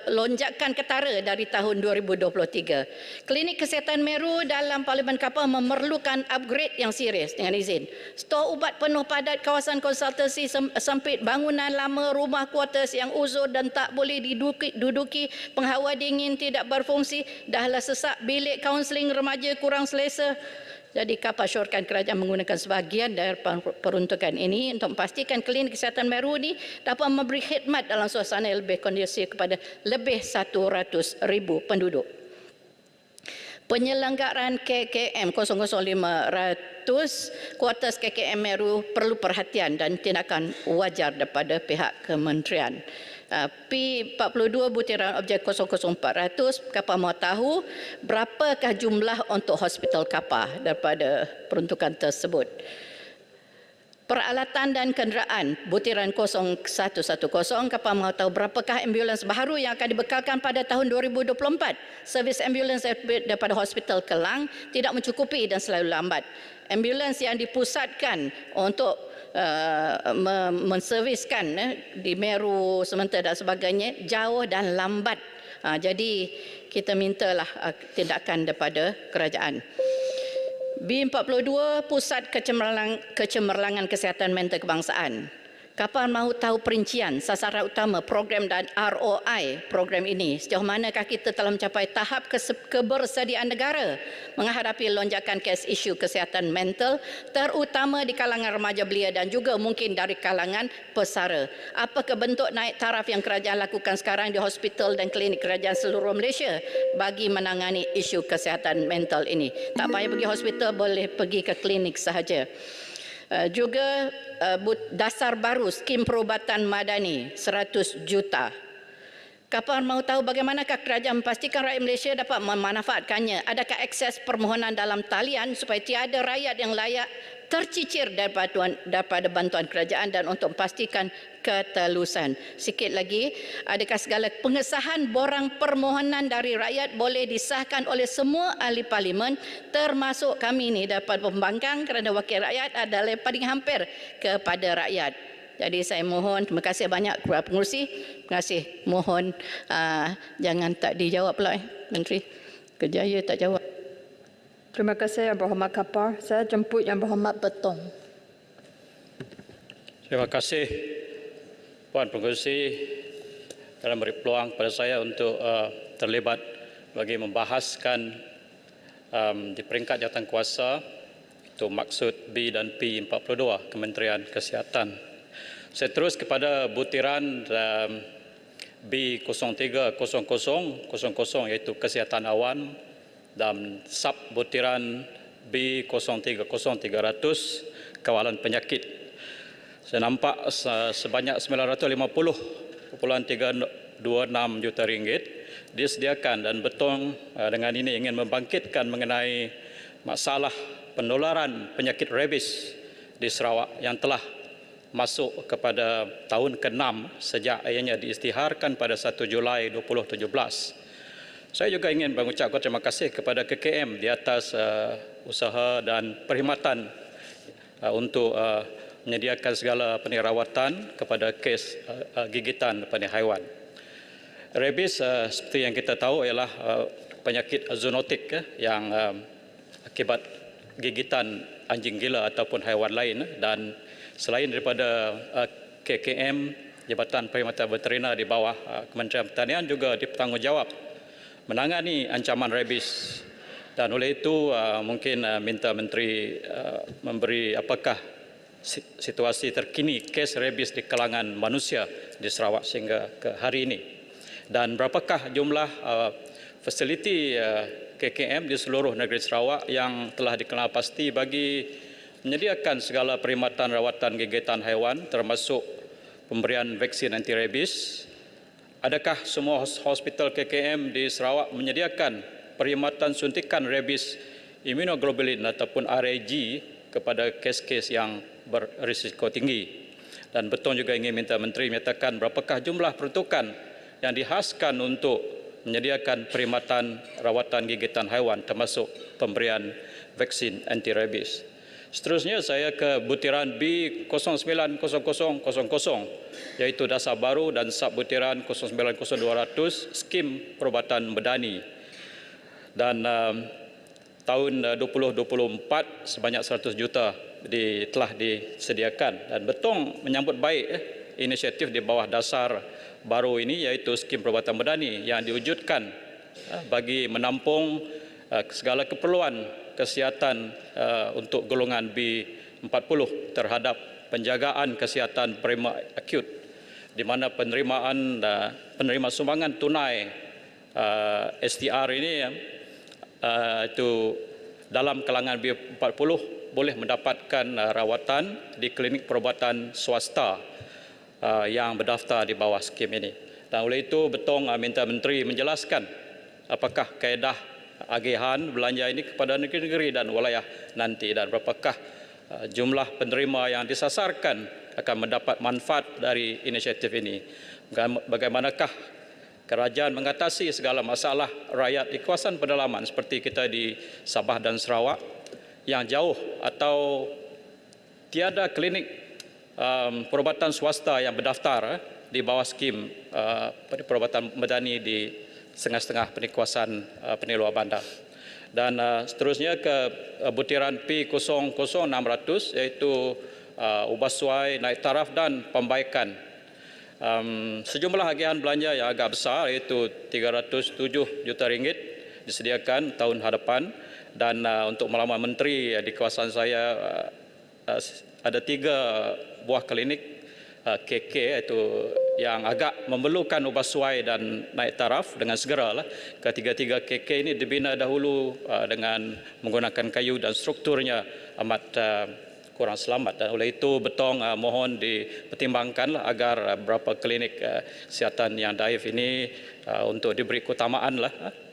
lonjakan ketara dari tahun 2023. Klinik Kesihatan Meru dalam Parlimen Kapal memerlukan upgrade yang serius. Dengan izin, stor ubat penuh padat, kawasan konsultasi sempit, bangunan lama, rumah kuartus yang uzur dan tak boleh diduduki, penghawa dingin tidak berfungsi, dahlah sesak, bilik kaunseling remaja kurang selesa. Jadi Kapal syorkan kerajaan menggunakan sebahagian dari peruntukan ini untuk memastikan klinik kesihatan Meru ini dapat memberi khidmat dalam suasana yang lebih kondusif kepada lebih 100,000 penduduk. Penyelenggaraan KKM 00500 kuartus KKM Meru perlu perhatian dan tindakan wajar daripada pihak kementerian. P42 butiran objek 00400 kapal mau tahu berapakah jumlah untuk hospital kapal daripada peruntukan tersebut. Peralatan dan kenderaan butiran 0110 kapal mau tahu berapakah ambulans baru yang akan dibekalkan pada tahun 2024. Servis ambulans daripada Hospital Kelang tidak mencukupi dan selalu lambat. Ambulans yang dipusatkan untuk menserviskan di Meru, sementara dan sebagainya jauh dan lambat. Jadi kita mintalah tindakan daripada kerajaan. B42 Pusat Kecemerlangan Kesihatan Mental Kebangsaan. Kapan mahu tahu perincian sasaran utama program dan ROI program ini? Sejauh manakah kita telah mencapai tahap kebersediaan negara menghadapi lonjakan kes isu kesihatan mental terutama di kalangan remaja belia dan juga mungkin dari kalangan pesara? Apakah bentuk naik taraf yang kerajaan lakukan sekarang di hospital dan klinik kerajaan seluruh Malaysia bagi menangani isu kesihatan mental ini? Tak payah pergi hospital, boleh pergi ke klinik sahaja. Juga dasar baru skim perubatan madani 100 juta. Kapan mahu tahu bagaimanakah kerajaan memastikan rakyat Malaysia dapat memanfaatkannya? Adakah akses permohonan dalam talian supaya tiada rakyat yang layak tercicir daripada bantuan kerajaan dan untuk memastikan ketelusan? Sikit lagi, adakah segala pengesahan borang permohonan dari rakyat boleh disahkan oleh semua ahli parlimen termasuk kami ini dapat pembangkang kerana wakil rakyat adalah paling hampir kepada rakyat. Jadi saya mohon, terima kasih banyak kepada pengerusi. Terima kasih. Mohon jangan tak dijawab pula Menteri Kejaya tak jawab. Terima kasih Yang Berhormat Kapar. Saya jemput Yang Berhormat Betong. Terima kasih Puan Pengerusi telah memberi peluang kepada saya untuk terlibat bagi membahaskan di peringkat jawatankuasa itu maksud B dan P42 Kementerian Kesihatan. Saya terus kepada butiran B030000 iaitu kesihatan awan dan sub butiran B030300 kawalan penyakit. Saya nampak sebanyak 950.36 juta ringgit disediakan dan betul dengan ini ingin membangkitkan mengenai masalah penularan penyakit rabies di Sarawak yang telah masuk kepada tahun ke-6 sejak ianya diisytiharkan pada 1 Julai 2017. Saya juga ingin mengucapkan terima kasih kepada KKM di atas usaha dan perkhidmatan untuk menyediakan segala penerawatan kepada kes gigitan pada haiwan. Rabies seperti yang kita tahu ialah penyakit zoonotik yang akibat gigitan anjing gila ataupun haiwan lain, dan selain daripada KKM, Jabatan Perkhidmatan Veteriner di bawah Kementerian Pertanian juga bertanggungjawab menangani ancaman rabies. Dan oleh itu mungkin minta Menteri memberi apakah situasi terkini kes rabies di kalangan manusia di Sarawak sehingga ke hari ini. Dan berapakah jumlah fasiliti KKM di seluruh negeri Sarawak yang telah dikenal pasti bagi menyediakan segala perkhidmatan rawatan gigitan haiwan termasuk pemberian vaksin anti rabies. Adakah semua hospital KKM di Sarawak menyediakan perkhidmatan suntikan rabies immunoglobulin ataupun RAG kepada kes-kes yang berisiko tinggi? Dan betul juga ingin minta Menteri menyatakan berapakah jumlah peruntukan yang dihaskan untuk menyediakan perkhidmatan rawatan gigitan haiwan termasuk pemberian vaksin anti rabies. Seterusnya saya ke butiran B090000 iaitu dasar baru dan sub butiran 090200 skim perubatan medani. Dan tahun 2024 sebanyak 100 juta telah disediakan, dan betul menyambut baik inisiatif di bawah dasar baru ini iaitu skim perubatan medani yang diwujudkan bagi menampung segala keperluan kesihatan untuk golongan B40 terhadap penjagaan kesihatan prima akut, di mana penerima sumbangan tunai STR ini itu dalam kalangan B40 boleh mendapatkan rawatan di klinik perubatan swasta yang berdaftar di bawah skim ini. Dan oleh itu betul minta Menteri menjelaskan apakah kaedah agihan belanja ini kepada negeri-negeri dan wilayah nanti, dan berapakah jumlah penerima yang disasarkan akan mendapat manfaat dari inisiatif ini. Bagaimanakah kerajaan mengatasi segala masalah rakyat di kawasan pedalaman seperti kita di Sabah dan Sarawak yang jauh atau tiada klinik perubatan swasta yang berdaftar di bawah skim perubatan medani di setengah-setengah penikuasaan penilua bandar. Dan seterusnya ke butiran P00600 iaitu ubah suai, naik taraf dan pembaikan. Sejumlah agihan belanja yang agak besar iaitu 307 juta ringgit disediakan tahun hadapan, dan untuk maklumat menteri di kawasan saya ada 3 buah klinik KK iaitu yang agak memerlukan ubah suai dan naik taraf dengan segeralah. Ketiga-tiga KK ini dibina dahulu dengan menggunakan kayu dan strukturnya amat kurang selamat, dan oleh itu Betong mohon dipertimbangkanlah agar beberapa klinik kesihatan yang daif ini untuk diberi keutamaan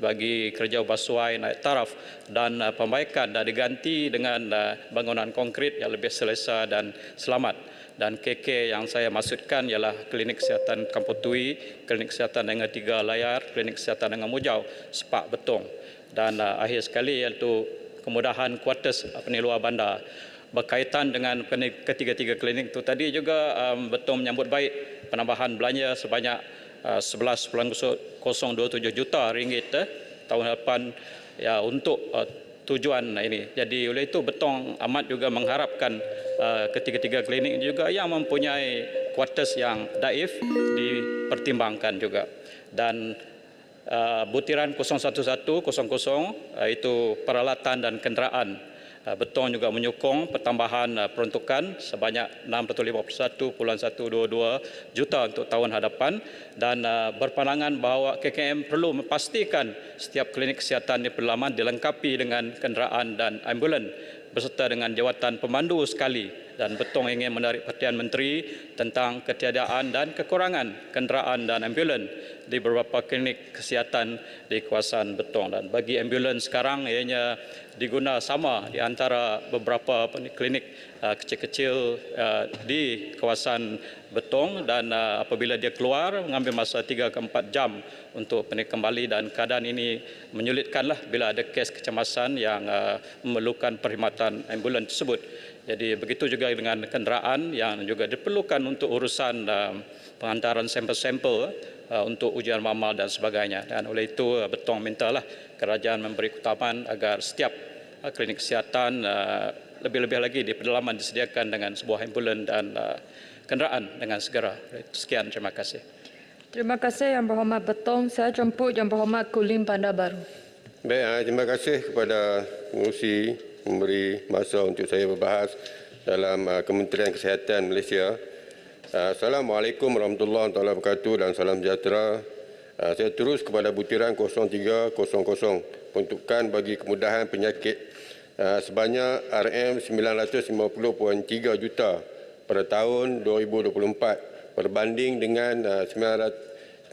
bagi kerja ubah suai, naik taraf dan pembaikan, dan diganti dengan bangunan konkrit yang lebih selesa dan selamat. Dan KK yang saya maksudkan ialah klinik kesihatan Kampung Tui, klinik kesihatan dengan 3 layar, klinik kesihatan dengan Mujau, Sepak Betong, dan akhir sekali iaitu kemudahan kuartus luar bandar. Berkaitan dengan ketiga-tiga klinik itu tadi juga Betong menyambut baik penambahan belanja sebanyak 11.027 juta ringgit tahun depan ya untuk tujuan ini. Jadi oleh itu Betong amat juga mengharapkan ketiga-tiga klinik juga yang mempunyai kuartus yang daif dipertimbangkan juga. Dan butiran 01100 itu peralatan dan kenderaan. Betong juga menyokong pertambahan peruntukan sebanyak 651.122 juta untuk tahun hadapan, dan berpandangan bahawa KKM perlu memastikan setiap klinik kesihatan di pedalaman dilengkapi dengan kenderaan dan ambulan beserta dengan jawatan pemandu sekali. Dan Betong ingin menarik perhatian Menteri tentang ketiadaan dan kekurangan kenderaan dan ambulan di beberapa klinik kesihatan di kawasan Betong. Dan bagi ambulan sekarang ianya diguna sama di antara beberapa klinik kecil-kecil di kawasan Betong, dan apabila dia keluar mengambil masa 3 ke 4 jam untuk kembali, dan keadaan ini menyulitkanlah bila ada kes kecemasan yang memerlukan perkhidmatan ambulan tersebut. Jadi begitu juga dengan kenderaan yang juga diperlukan untuk urusan penghantaran sampel-sampel untuk ujian mamal dan sebagainya. Dan oleh itu Betong mintalah kerajaan memberi keutamaan agar setiap klinik kesihatan lebih-lebih lagi di pedalaman disediakan dengan sebuah ambulan dan kenderaan dengan segera. Sekian, terima kasih. Terima kasih Yang Berhormat Betong. Saya jemput Yang Berhormat Kulim Bandar Baru. Baik, terima kasih kepada pengurusi memberi masa untuk saya berbahas dalam Kementerian Kesihatan Malaysia. Assalamualaikum warahmatullahi wabarakatuh dan salam sejahtera. Saya terus kepada butiran 0300 peruntukan bagi kemudahan penyakit sebanyak RM950.3 juta pada tahun 2024 berbanding dengan 913.1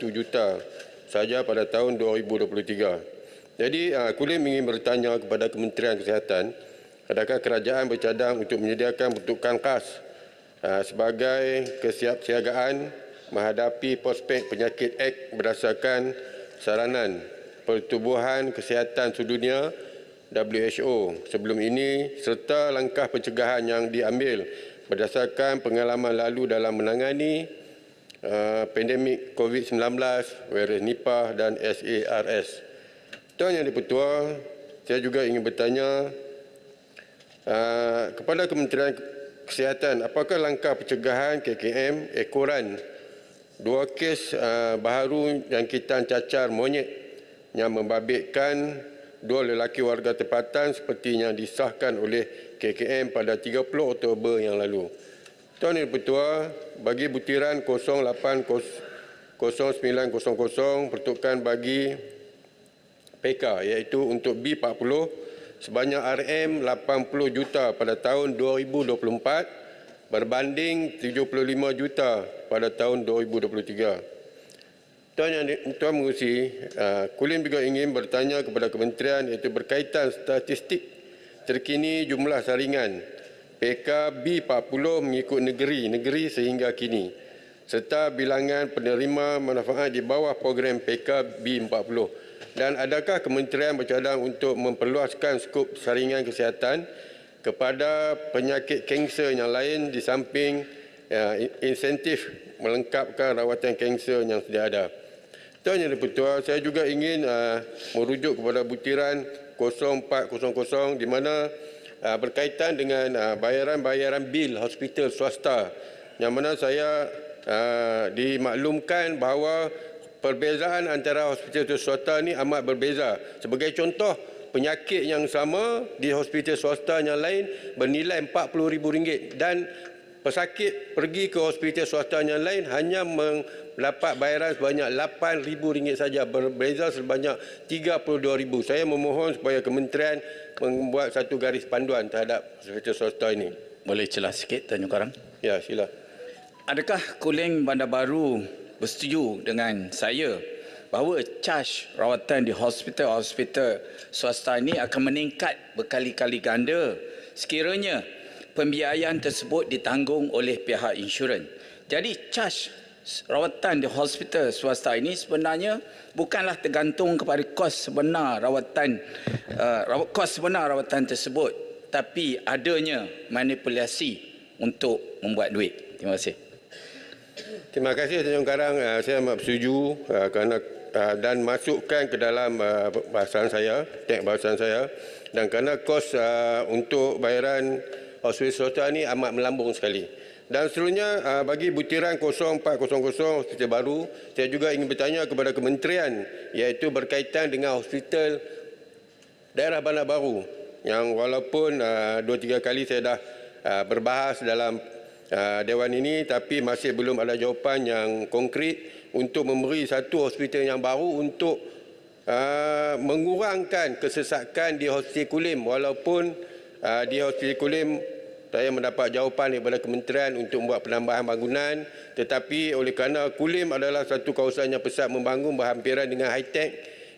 juta saja pada tahun 2023. Jadi Kulim ingin bertanya kepada Kementerian Kesihatan, adakah kerajaan bercadang untuk menyediakan peruntukan khas sebagai kesiapsiagaan menghadapi prospek penyakit Act berdasarkan saranan Pertubuhan Kesihatan Sedunia WHO sebelum ini, serta langkah pencegahan yang diambil berdasarkan pengalaman lalu dalam menangani pandemik COVID-19, virus Nipah dan SARS. Tuan Yang di-Pertua, saya juga ingin bertanya kepada Kementerian Kesihatan, apakah langkah pencegahan KKM ekoran 2 kes baharu jangkitan cacar monyet yang membabitkan 2 lelaki warga tempatan seperti yang disahkan oleh KKM pada 30 Oktober yang lalu. Tuan Yang di-Pertua, bagi butiran 080900 peruntukan bagi PK iaitu untuk B40 sebanyak RM80 juta pada tahun 2024 berbanding 75 juta pada tahun 2023. Tuan Mengurusi, Kulim juga ingin bertanya kepada kementerian iaitu berkaitan statistik terkini jumlah saringan PK B40 mengikut negeri sehingga kini serta bilangan penerima manfaat di bawah program PK B40. Dan adakah kementerian bercadang untuk memperluaskan skop saringan kesihatan kepada penyakit kanser yang lain di samping insentif melengkapkan rawatan kanser yang sedia ada? Tuan Yang di-Pertua, saya juga ingin merujuk kepada butiran 0400 di mana berkaitan dengan bayaran-bayaran bil hospital swasta, yang mana saya dimaklumkan bahawa perbezaan antara hospital swasta ni amat berbeza. Sebagai contoh, penyakit yang sama di hospital swasta yang lain bernilai RM40,000 dan pesakit pergi ke hospital swasta yang lain hanya mendapat bayaran sebanyak RM8,000 saja, berbeza sebanyak RM32,000. Saya memohon supaya kementerian membuat satu garis panduan terhadap hospital swasta ini. Boleh jelas sikit, Tanjung Karang? Ya, sila. Adakah Kulim Bandar Baru bersetuju dengan saya bahawa caj rawatan di hospital-hospital swasta ini akan meningkat berkali-kali ganda sekiranya pembiayaan tersebut ditanggung oleh pihak insurans? Jadi caj rawatan di hospital swasta ini sebenarnya bukanlah tergantung kepada kos sebenar rawatan tersebut, tapi adanya manipulasi untuk membuat duit. Terima kasih. Terima kasih Tanjung Karang. Saya amat bersetuju kerana dan masukkan ke dalam bahasan saya, teks bahasan saya, dan kerana kos untuk bayaran hospital swasta ini amat melambung sekali. Dan seterusnya bagi butiran 0400 hospital baru, saya juga ingin bertanya kepada kementerian, iaitu berkaitan dengan hospital daerah Bandar Baru, yang walaupun 2-3 kali saya dah berbahas dalam Dewan ini, tapi masih belum ada jawapan yang konkret untuk memberi satu hospital yang baru untuk mengurangkan kesesakan di Hospital Kulim. Walaupun di Hospital Kulim saya mendapat jawapan daripada kementerian untuk membuat penambahan bangunan, tetapi oleh kerana Kulim adalah satu kawasan yang pesat membangun berhampiran dengan high-tech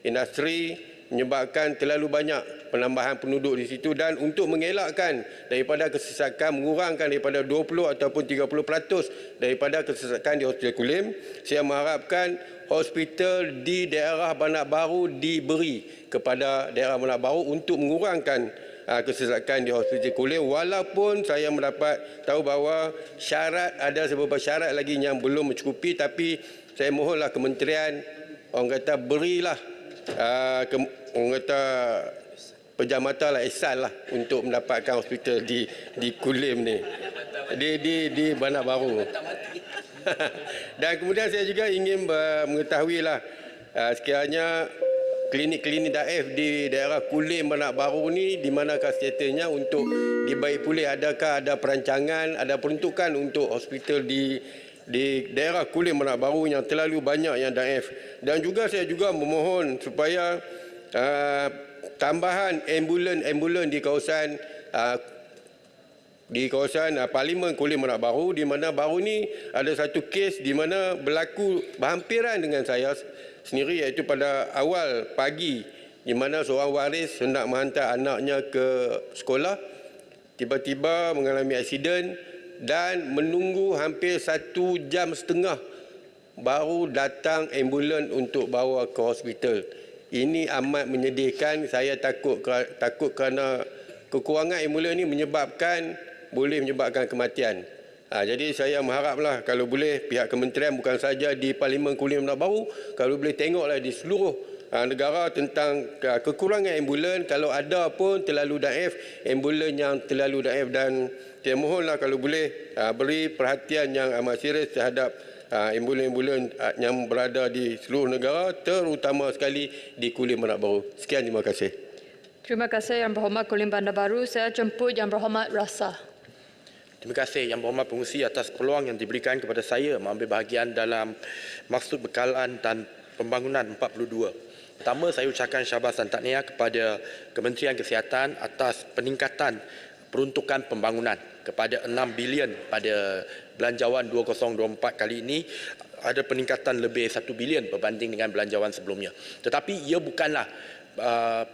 industri, menyebabkan terlalu banyak penambahan penduduk di situ, dan untuk mengelakkan daripada kesesakan, mengurangkan daripada 20 ataupun 30% daripada kesesakan di Hospital Kulim, saya mengharapkan hospital di daerah Bandar Baru diberi kepada daerah Bandar Baru untuk mengurangkan kesesakan di Hospital Kulim, walaupun saya mendapat tahu bahawa ada beberapa syarat lagi yang belum mencukupi, tapi saya mohonlah kementerian, orang kata berilah orang kata pejamatan lah, ihsan lah untuk mendapatkan hospital di Kulim ni, di Bandar Baru. Dan kemudian saya juga ingin mengetahui lah, sekiranya klinik-klinik daif di daerah Kulim Bandar Baru ni di manakah statusnya untuk dibaik pulih? Adakah ada perancangan, ada peruntukan untuk hospital di daerah Kulim Bandar Baru yang terlalu banyak yang daif? Dan juga saya juga memohon supaya tambahan ambulan di kawasan Parlimen Kulim Bandar Baru, di mana baru ni ada satu kes di mana berlaku berhampiran dengan saya sendiri, iaitu pada awal pagi di mana seorang waris hendak menghantar anaknya ke sekolah, tiba-tiba mengalami aksiden dan menunggu hampir 1.5 jam baru datang ambulan untuk bawa ke hospital. Ini amat menyedihkan. Saya takut kerana kekurangan ambulan ini boleh menyebabkan kematian. Jadi saya mengharaplah kalau boleh pihak kementerian bukan saja di Parlimen Kulim Bandar Baru, kalau boleh tengoklah di seluruh negara tentang kekurangan ambulan. Kalau ada pun terlalu daif, ambulan yang terlalu daif, dan saya mohonlah kalau boleh beri perhatian yang amat serius terhadap ambulan-ambulan yang berada di seluruh negara, terutama sekali di Kulim Bandar Baru. Sekian, terima kasih. Terima kasih Yang Berhormat Kulim Bandar Baru. Saya jemput Yang Berhormat Rasa. Terima kasih Yang Berhormat Pengerusi atas peluang yang diberikan kepada saya mengambil bahagian dalam maksud bekalan dan pembangunan 42. Pertama, saya ucapkan syabas dan tahniah kepada Kementerian Kesihatan atas peningkatan peruntukan pembangunan kepada 6 bilion pada belanjawan 2024 kali ini. Ada peningkatan lebih 1 bilion berbanding dengan belanjawan sebelumnya. Tetapi ia bukanlah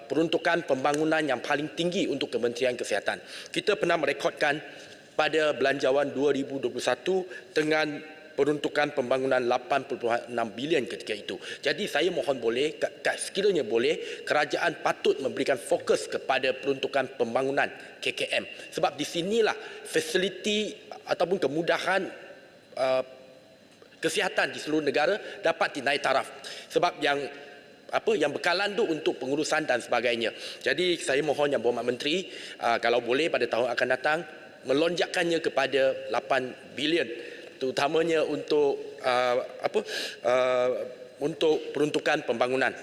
peruntukan pembangunan yang paling tinggi untuk Kementerian Kesihatan. Kita pernah merekodkan pada belanjawan 2021 dengan peruntukan pembangunan 8.6 bilion ketika itu. Jadi saya mohon boleh, sekiranya boleh, kerajaan patut memberikan fokus kepada peruntukan pembangunan KKM. Sebab di sinilah fasiliti ataupun kemudahan kesihatan di seluruh negara dapat dinaik taraf. Sebab yang yang bekalan tu untuk pengurusan dan sebagainya. Jadi saya mohon Yang Berhormat Menteri kalau boleh pada tahun akan datang melonjakkannya kepada 8 bilion terutamanya untuk untuk peruntukan pembangunan.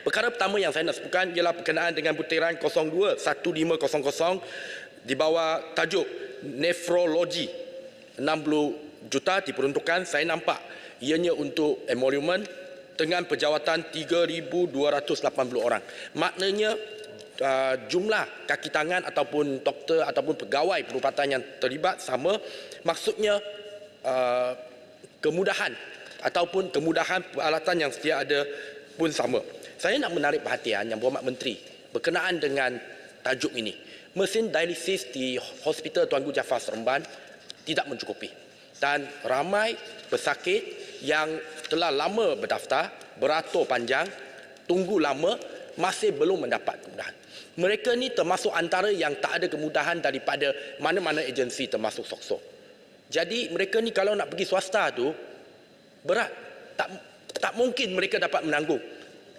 Perkara pertama yang saya nak sebutkan ialah berkenaan dengan butiran 021500 di bawah tajuk nefrologi. 60 juta diperuntukkan, saya nampak ianya untuk emolument dengan penjawatan 3,280 orang. Maknanya jumlah kaki tangan ataupun doktor ataupun pegawai perubatan yang terlibat sama. Maksudnya kemudahan ataupun kemudahan peralatan yang sedia ada pun sama. Saya nak menarik perhatian Yang Berhormat Menteri berkenaan dengan tajuk ini. Mesin dialisis di Hospital Tuanku Jaafar Seremban tidak mencukupi. Dan ramai pesakit yang telah lama berdaftar, beratur panjang, tunggu lama, masih belum mendapat kemudahan. Mereka ni termasuk antara yang tak ada kemudahan daripada mana-mana agensi termasuk SOCSO. Jadi mereka ni kalau nak pergi swasta tu berat. Tak mungkin mereka dapat menanggung.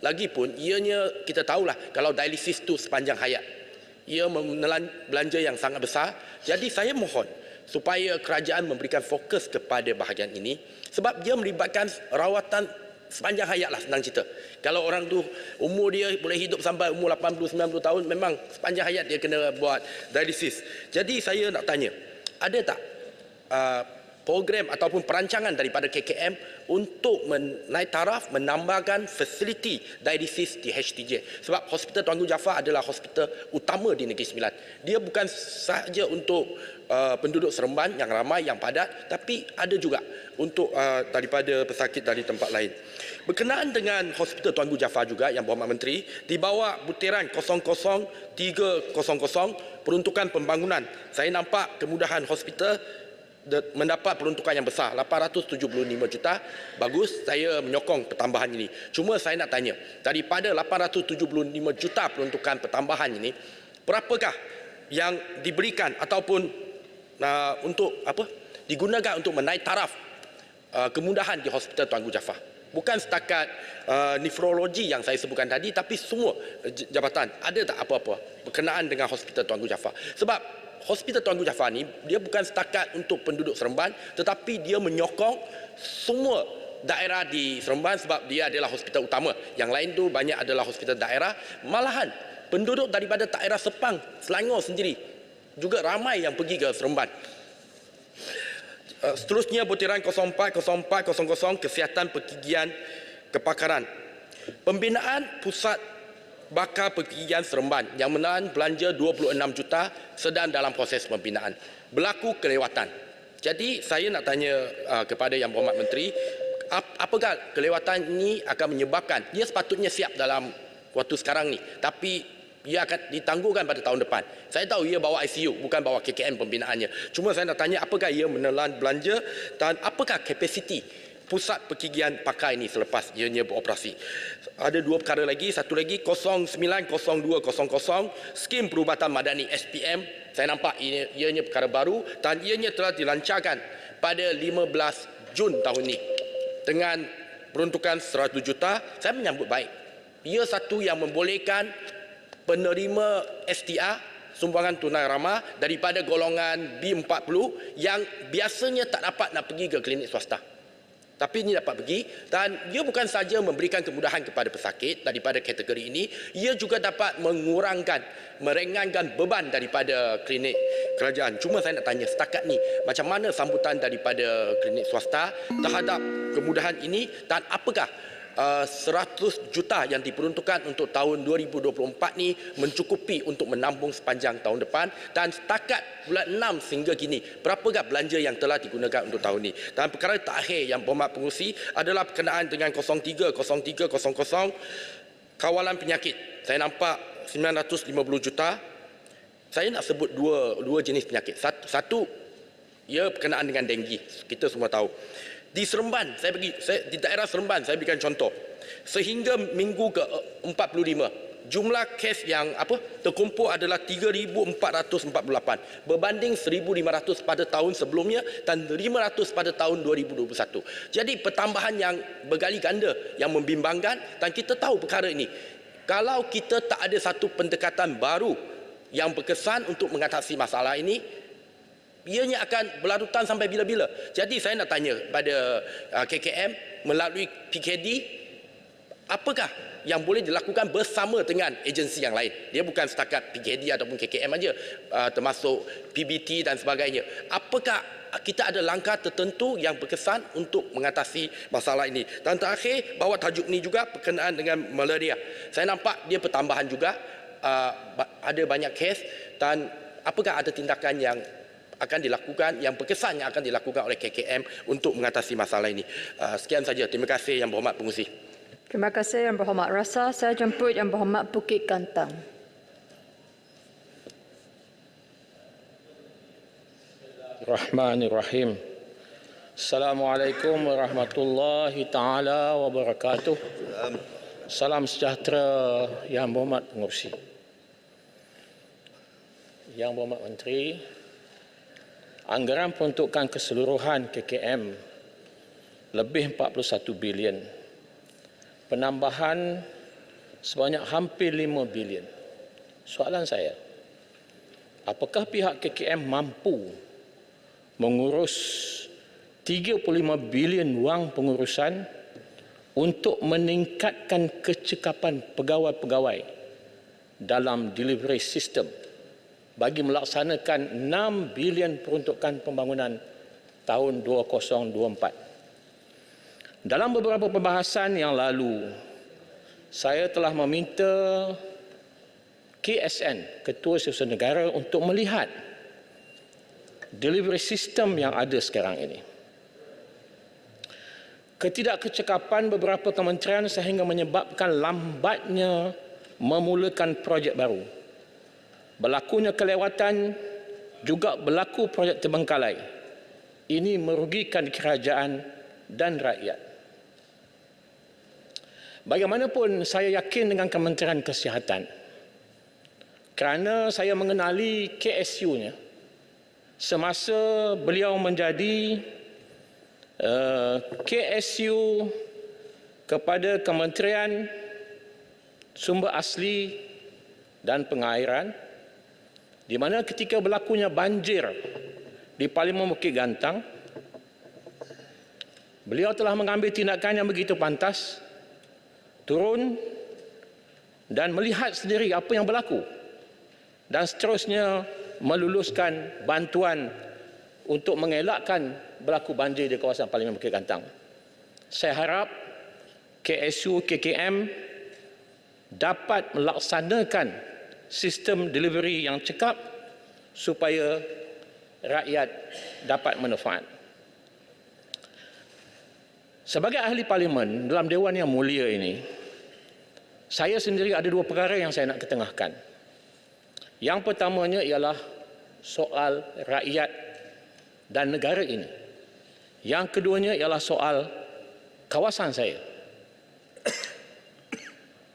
Lagipun ianya kita tahulah kalau dialisis tu sepanjang hayat. Ia menelan belanja yang sangat besar. Jadi saya mohon supaya kerajaan memberikan fokus kepada bahagian ini sebab dia melibatkan rawatan sepanjang hayat lah, senang cerita. Kalau orang tu umur dia boleh hidup sampai umur 80-90 tahun, memang sepanjang hayat dia kena buat dialisis. Jadi saya nak tanya, ada tak program ataupun perancangan daripada KKM untuk menaik taraf menambahkan fasiliti dialisis di HTJ? Sebab Hospital Tuanku Jaafar adalah hospital utama di Negeri Sembilan. Dia bukan sahaja untuk penduduk Seremban yang ramai, yang padat, tapi ada juga untuk daripada pesakit dari tempat lain. Berkenaan dengan Hospital Tuanku Jaafar juga, Yang Berhormat Menteri, di bawah butiran 00300 peruntukan pembangunan, saya nampak kemudahan hospital mendapat peruntukan yang besar, 875 juta. Bagus, saya menyokong pertambahan ini. Cuma saya nak tanya, daripada 875 juta peruntukan pertambahan ini, berapakah yang diberikan ataupun untuk digunakan untuk menaik taraf kemudahan di Hospital Tuanku Jaafar? Bukan setakat nefrologi yang saya sebutkan tadi, tapi semua jabatan. Ada tak apa-apa berkenaan dengan Hospital Tuanku Jaafar? Sebab Hospital Tuanku Jaafar ni dia bukan setakat untuk penduduk Seremban, tetapi dia menyokong semua daerah di Seremban sebab dia adalah hospital utama. Yang lain tu banyak adalah hospital daerah. Malahan penduduk daripada daerah Sepang, Selangor sendiri juga ramai yang pergi ke Seremban. Seterusnya butiran 040400 kesihatan pergigian kepakaran. Pembinaan pusat bakar pergigian Seremban yang menelan belanja 26 juta sedang dalam proses pembinaan. Berlaku kelewatan. Jadi saya nak tanya kepada Yang Berhormat Menteri, apakah kelewatan ini akan menyebabkan, dia sepatutnya siap dalam waktu sekarang ni, tapi ia akan ditangguhkan pada tahun depan. Saya tahu ia bawa ICU, bukan bawa KKM pembinaannya. Cuma saya nak tanya apakah ia menelan belanja dan apakah kapasiti pusat pergigian pakar ini selepas ianya beroperasi. Ada dua perkara lagi. Satu lagi 090200 skim perubatan madani SPM. Saya nampak ianya perkara baru dan ianya telah dilancarkan pada 15 Jun tahun ini dengan peruntukan 100 juta. Saya menyambut baik. Ia satu yang membolehkan penerima STR, sumbangan tunai ramah, daripada golongan B40 yang biasanya tak dapat nak pergi ke klinik swasta. Tapi ini dapat pergi dan ia bukan saja memberikan kemudahan kepada pesakit daripada kategori ini, ia juga dapat meringankan beban daripada klinik kerajaan. Cuma saya nak tanya setakat ni, macam mana sambutan daripada klinik swasta terhadap kemudahan ini dan apakah 100 juta yang diperuntukkan untuk tahun 2024 ni mencukupi untuk menambung sepanjang tahun depan, dan setakat bulan 6 sehingga kini berapakah belanja yang telah digunakan untuk tahun ini. Dan perkara terakhir Yang Berhormat Pengerusi adalah berkenaan dengan 0300 kawalan penyakit. Saya nampak 950 juta. Saya nak sebut dua jenis penyakit. Satu ia berkenaan dengan denggi, kita semua tahu. Di Seremban, di daerah Seremban, saya berikan contoh. Sehingga minggu ke-45, jumlah kes yang terkumpul adalah 3,448 berbanding 1,500 pada tahun sebelumnya dan 500 pada tahun 2021. Jadi pertambahan yang bergali ganda yang membimbangkan, dan kita tahu perkara ini. Kalau kita tak ada satu pendekatan baru yang berkesan untuk mengatasi masalah ini, ianya akan berlarutan sampai bila-bila. Jadi saya nak tanya pada KKM melalui PKD, apakah yang boleh dilakukan bersama dengan agensi yang lain? Dia bukan setakat PKD ataupun KKM saja, termasuk PBT dan sebagainya. Apakah kita ada langkah tertentu yang berkesan untuk mengatasi masalah ini? Dan terakhir, bahawa tajuk ini juga berkenaan dengan malaria. Saya nampak dia pertambahan juga, ada banyak kes, dan apakah ada tindakan yang akan dilakukan, yang berkesan yang akan dilakukan oleh KKM untuk mengatasi masalah ini. Sekian saja. Terima kasih Yang Berhormat Pengerusi. Terima kasih Yang Berhormat Rasa. Saya jemput Yang Berhormat Bukit Gantang. Bismillahirrahmanirrahim. Assalamualaikum warahmatullahi taala wabarakatuh. Salam sejahtera Yang Berhormat Pengerusi. Yang Berhormat Menteri, anggaran peruntukan keseluruhan KKM lebih 41 bilion. Penambahan sebanyak hampir 5 bilion. Soalan saya, apakah pihak KKM mampu mengurus 35 bilion wang pengurusan untuk meningkatkan kecekapan pegawai-pegawai dalam delivery system bagi melaksanakan 6 bilion peruntukan pembangunan tahun 2024. Dalam beberapa perbahasan yang lalu, saya telah meminta KSN, Ketua Setiausaha Negara, untuk melihat delivery system yang ada sekarang ini. Ketidakkecekapan beberapa kementerian sehingga menyebabkan lambatnya memulakan projek baru. Berlakunya kelewatan, juga berlaku projek terbengkalai. Ini merugikan kerajaan dan rakyat. Bagaimanapun saya yakin dengan Kementerian Kesihatan, kerana saya mengenali KSU-nya semasa beliau menjadi KSU kepada Kementerian Sumber Asli dan Pengairan, di mana ketika berlakunya banjir di Parlimen Bukit Gantang, beliau telah mengambil tindakan yang begitu pantas, turun dan melihat sendiri apa yang berlaku, dan seterusnya meluluskan bantuan untuk mengelakkan berlaku banjir di kawasan Parlimen Bukit Gantang. Saya harap KSU KKM dapat melaksanakan sistem delivery yang cekap supaya rakyat dapat manfaat. Sebagai ahli parlimen dalam Dewan yang mulia ini, saya sendiri ada dua perkara yang saya nak ketengahkan. Yang pertamanya ialah soal rakyat dan negara ini. Yang keduanya ialah soal kawasan saya.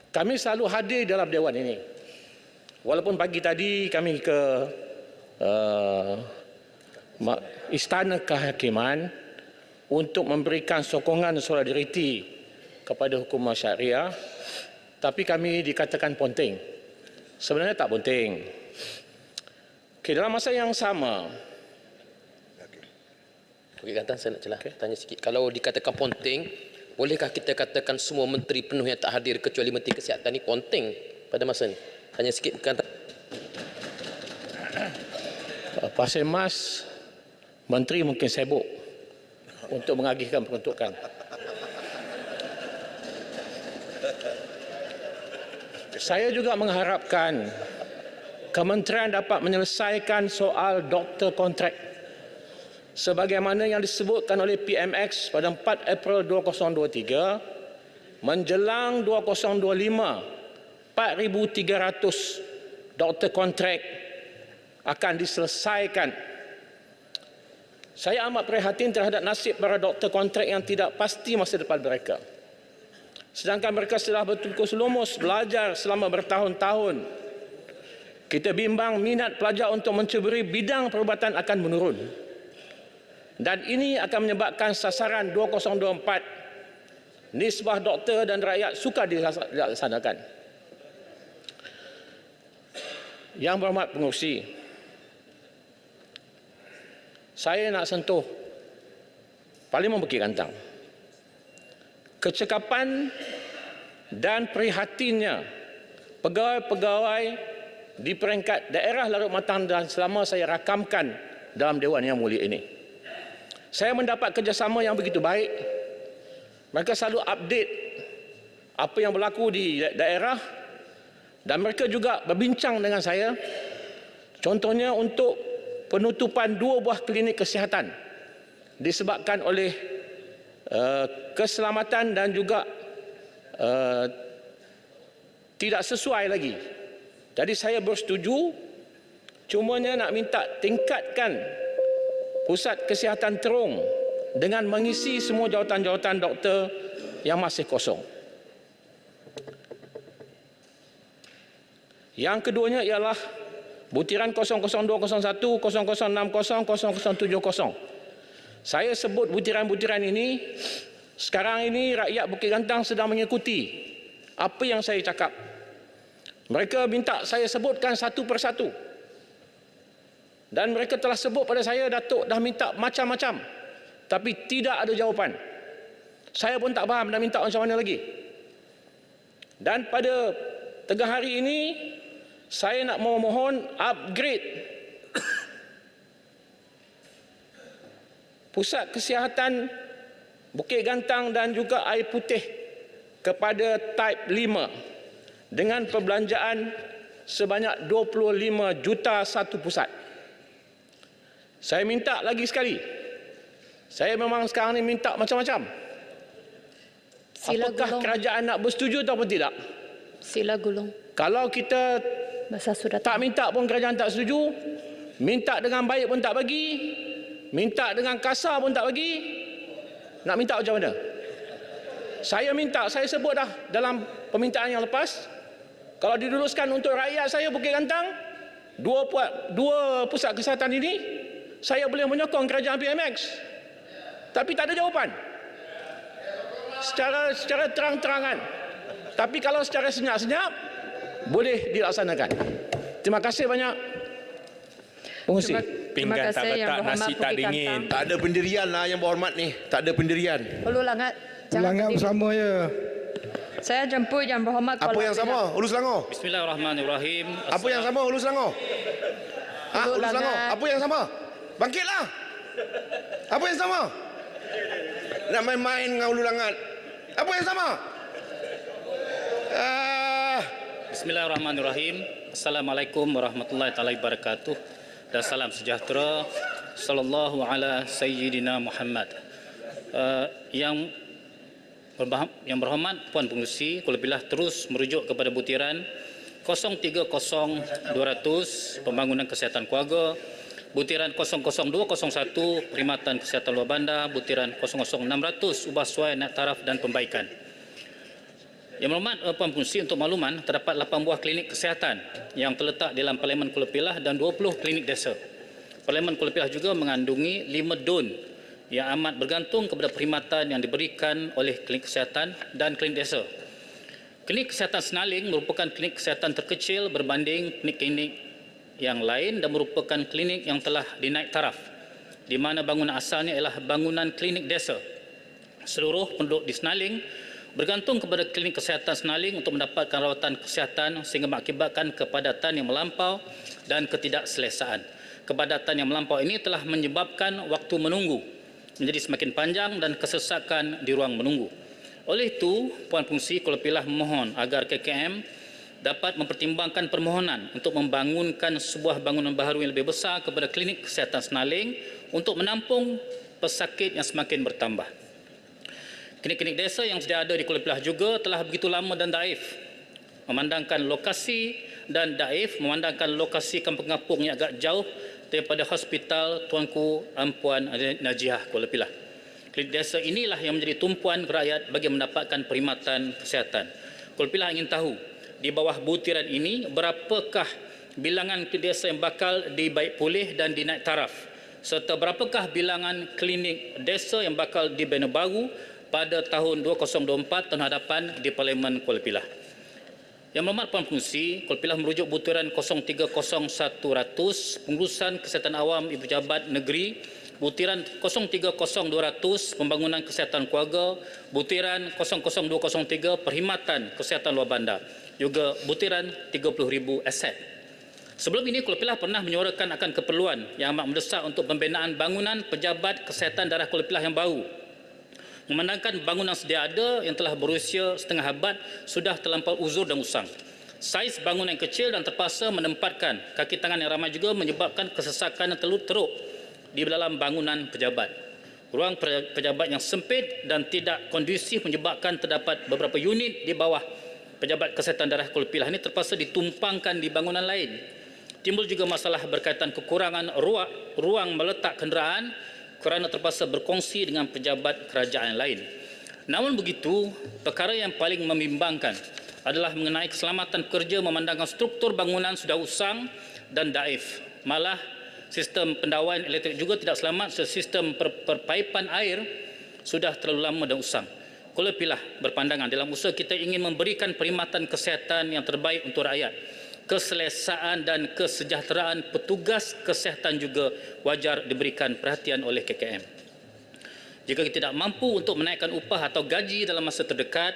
Kami selalu hadir dalam Dewan ini. Walaupun pagi tadi kami ke Istana Kehakiman untuk memberikan sokongan solidariti kepada hukuman syariah, tapi kami dikatakan ponteng. Sebenarnya tak ponteng. Okay, dalam masa yang sama, Bukit Gantang, saya nak tanya sikit. Kalau dikatakan ponteng, bolehkah kita katakan semua menteri penuh yang tak hadir kecuali Menteri Kesihatan ni ponteng pada masa ni? Tanya sikit Bukit Gantang. Pasal Mas, menteri mungkin sibuk untuk mengagihkan peruntukan. Saya juga mengharapkan kementerian dapat menyelesaikan soal doktor kontrak sebagaimana yang disebutkan oleh PMX pada 4 April 2023 menjelang 2025, 4,300 doktor kontrak akan diselesaikan. Saya amat prihatin terhadap nasib para doktor kontrak yang tidak pasti masa depan mereka. Sedangkan mereka telah bertukus lumus belajar selama bertahun-tahun. Kita bimbang minat pelajar untuk mencuburi bidang perubatan akan menurun. Dan ini akan menyebabkan sasaran 2024 nisbah doktor dan rakyat sukar dilaksanakan. Yang berhormat pengerusi, saya nak sentuh Parlimen Bukit Gantang. Kecekapan dan prihatinnya pegawai-pegawai di peringkat daerah Larut Matang dan selama saya rakamkan dalam Dewan Yang Mulia ini. Saya mendapat kerjasama yang begitu baik. Mereka selalu update apa yang berlaku di daerah dan mereka juga berbincang dengan saya. Contohnya untuk penutupan 2 buah klinik kesihatan disebabkan oleh keselamatan dan juga tidak sesuai lagi. Jadi saya bersetuju, cumanya nak minta tingkatkan pusat kesihatan Terong dengan mengisi semua jawatan-jawatan doktor yang masih kosong. Yang keduanya ialah butiran 00201, 0060, 0070. Saya sebut butiran-butiran ini, sekarang ini rakyat Bukit Gantang sedang mengikuti apa yang saya cakap. Mereka minta saya sebutkan satu persatu. Dan mereka telah sebut pada saya, Datuk dah minta macam-macam. Tapi tidak ada jawapan. Saya pun tak faham dah minta macam mana lagi. Dan pada tengah hari ini, saya nak memohon upgrade pusat kesihatan Bukit Gantang dan juga Air Putih kepada type 5 dengan perbelanjaan sebanyak 25 juta satu pusat. Saya minta lagi sekali. Saya memang sekarang ni minta macam-macam. Apakah kerajaan nak bersetuju atau tidak? Sila gulung. Kalau kita tak minta pun kerajaan tak setuju, minta dengan baik pun tak bagi, minta dengan kasar pun tak bagi, nak minta macam mana? Saya minta, saya sebut dah dalam permintaan yang lepas, kalau diluluskan untuk rakyat saya Bukit Gantang, dua pusat kesihatan ini, saya boleh menyokong kerajaan PMX. Tapi tak ada jawapan. Secara terang-terangan. Tapi kalau secara senyap-senyap, boleh dilaksanakan. Terima kasih banyak. Pengurusi. Pinggan tak letak, nasi tak dingin. Tak ada pendirian lah yang berhormat ni. Tak ada pendirian. Hulu Langat. Langat bersama ya. Saya jemput Yang Berhormat Apa yang sama? Hulu Selangor. Bismillahirrahmanirrahim. Apa yang sama Hulu Selangor? Hulu Selangor. Apa yang sama? Bangkitlah. Apa yang sama? Nak main-main dengan Hulu Langat. Apa yang sama? Bismillahirrahmanirrahim. Assalamualaikum warahmatullahi taala wabarakatuh. Dan salam sejahtera. Sallallahu ala sayyidina Muhammad. Yang berhormat Puan Pengerusi, kulipilah terus merujuk kepada butiran 030200 pembangunan kesihatan keluarga, butiran 00201 perkhidmatan kesihatan luar bandar, butiran 00600 ubah suai naik taraf dan pembaikan. Yang berhormat Puan Pengerusi, untuk makluman terdapat 8 buah klinik kesihatan yang terletak dalam Parlimen Kuala Pilah dan 20 klinik desa. Parlimen Kuala Pilah juga mengandungi 5 DUN yang amat bergantung kepada perkhidmatan yang diberikan oleh klinik kesihatan dan klinik desa. Klinik kesihatan Senaling merupakan klinik kesihatan terkecil berbanding klinik-klinik yang lain dan merupakan klinik yang telah dinaik taraf, di mana bangunan asalnya ialah bangunan klinik desa. Seluruh penduduk di Senaling bergantung kepada klinik kesihatan Senaling untuk mendapatkan rawatan kesihatan sehingga mengakibatkan kepadatan yang melampau dan ketidakselesaan. Kepadatan yang melampau ini telah menyebabkan waktu menunggu menjadi semakin panjang dan kesesakan di ruang menunggu. Oleh itu, Puan Pengerusi Kuala Pilah memohon agar KKM dapat mempertimbangkan permohonan untuk membangunkan sebuah bangunan baharu yang lebih besar kepada klinik kesihatan Senaling untuk menampung pesakit yang semakin bertambah. Klinik-klinik desa yang sedia ada di Kuala Pilah juga telah begitu lama dan daif. Memandangkan lokasi kampung-kampung yang agak jauh daripada Hospital Tuanku Ampuan Najiah Kuala Pilah. desa inilah yang menjadi tumpuan rakyat bagi mendapatkan perkhidmatan kesihatan. Kulpilah ingin tahu, di bawah butiran ini berapakah bilangan desa yang bakal dibaik pulih dan dinaik taraf, serta berapakah bilangan klinik desa yang bakal dibina baru pada tahun 2024 tahun hadapan di Parlimen Kuala Pilah. Yang berhormat Puan Pengerusi, Kuala Pilah merujuk butiran 030100 pengurusan kesihatan awam ibu pejabat negeri, butiran 030200 pembangunan kesihatan keluarga, butiran 00203 perkhidmatan kesihatan luar bandar, juga butiran 30,000 aset. Sebelum ini Kuala Pilah pernah menyuarakan akan keperluan yang amat mendesak untuk pembinaan bangunan pejabat kesihatan daerah Kuala Pilah yang baru. Memandangkan bangunan sedia ada yang telah berusia setengah abad sudah terlampau uzur dan usang. Saiz bangunan yang kecil dan terpaksa menempatkan kaki tangan yang ramai juga menyebabkan kesesakan yang teruk di dalam bangunan pejabat. Ruang pejabat yang sempit dan tidak kondusif menyebabkan terdapat beberapa unit di bawah pejabat kesihatan daerah Kuala Pilah ini terpaksa ditumpangkan di bangunan lain. Timbul juga masalah berkaitan kekurangan ruang meletak kenderaan kerana terpaksa berkongsi dengan pejabat kerajaan lain. Namun begitu, perkara yang paling membimbangkan adalah mengenai keselamatan kerja memandangkan struktur bangunan sudah usang dan daif. Malah sistem pendawaian elektrik juga tidak selamat, sistem perpaipan air sudah terlalu lama dan usang. Kuala Pilah berpandangan dalam usaha kita ingin memberikan perkhidmatan kesihatan yang terbaik untuk rakyat, keselesaan dan kesejahteraan petugas kesihatan juga wajar diberikan perhatian oleh KKM. Jika kita tidak mampu untuk menaikkan upah atau gaji dalam masa terdekat,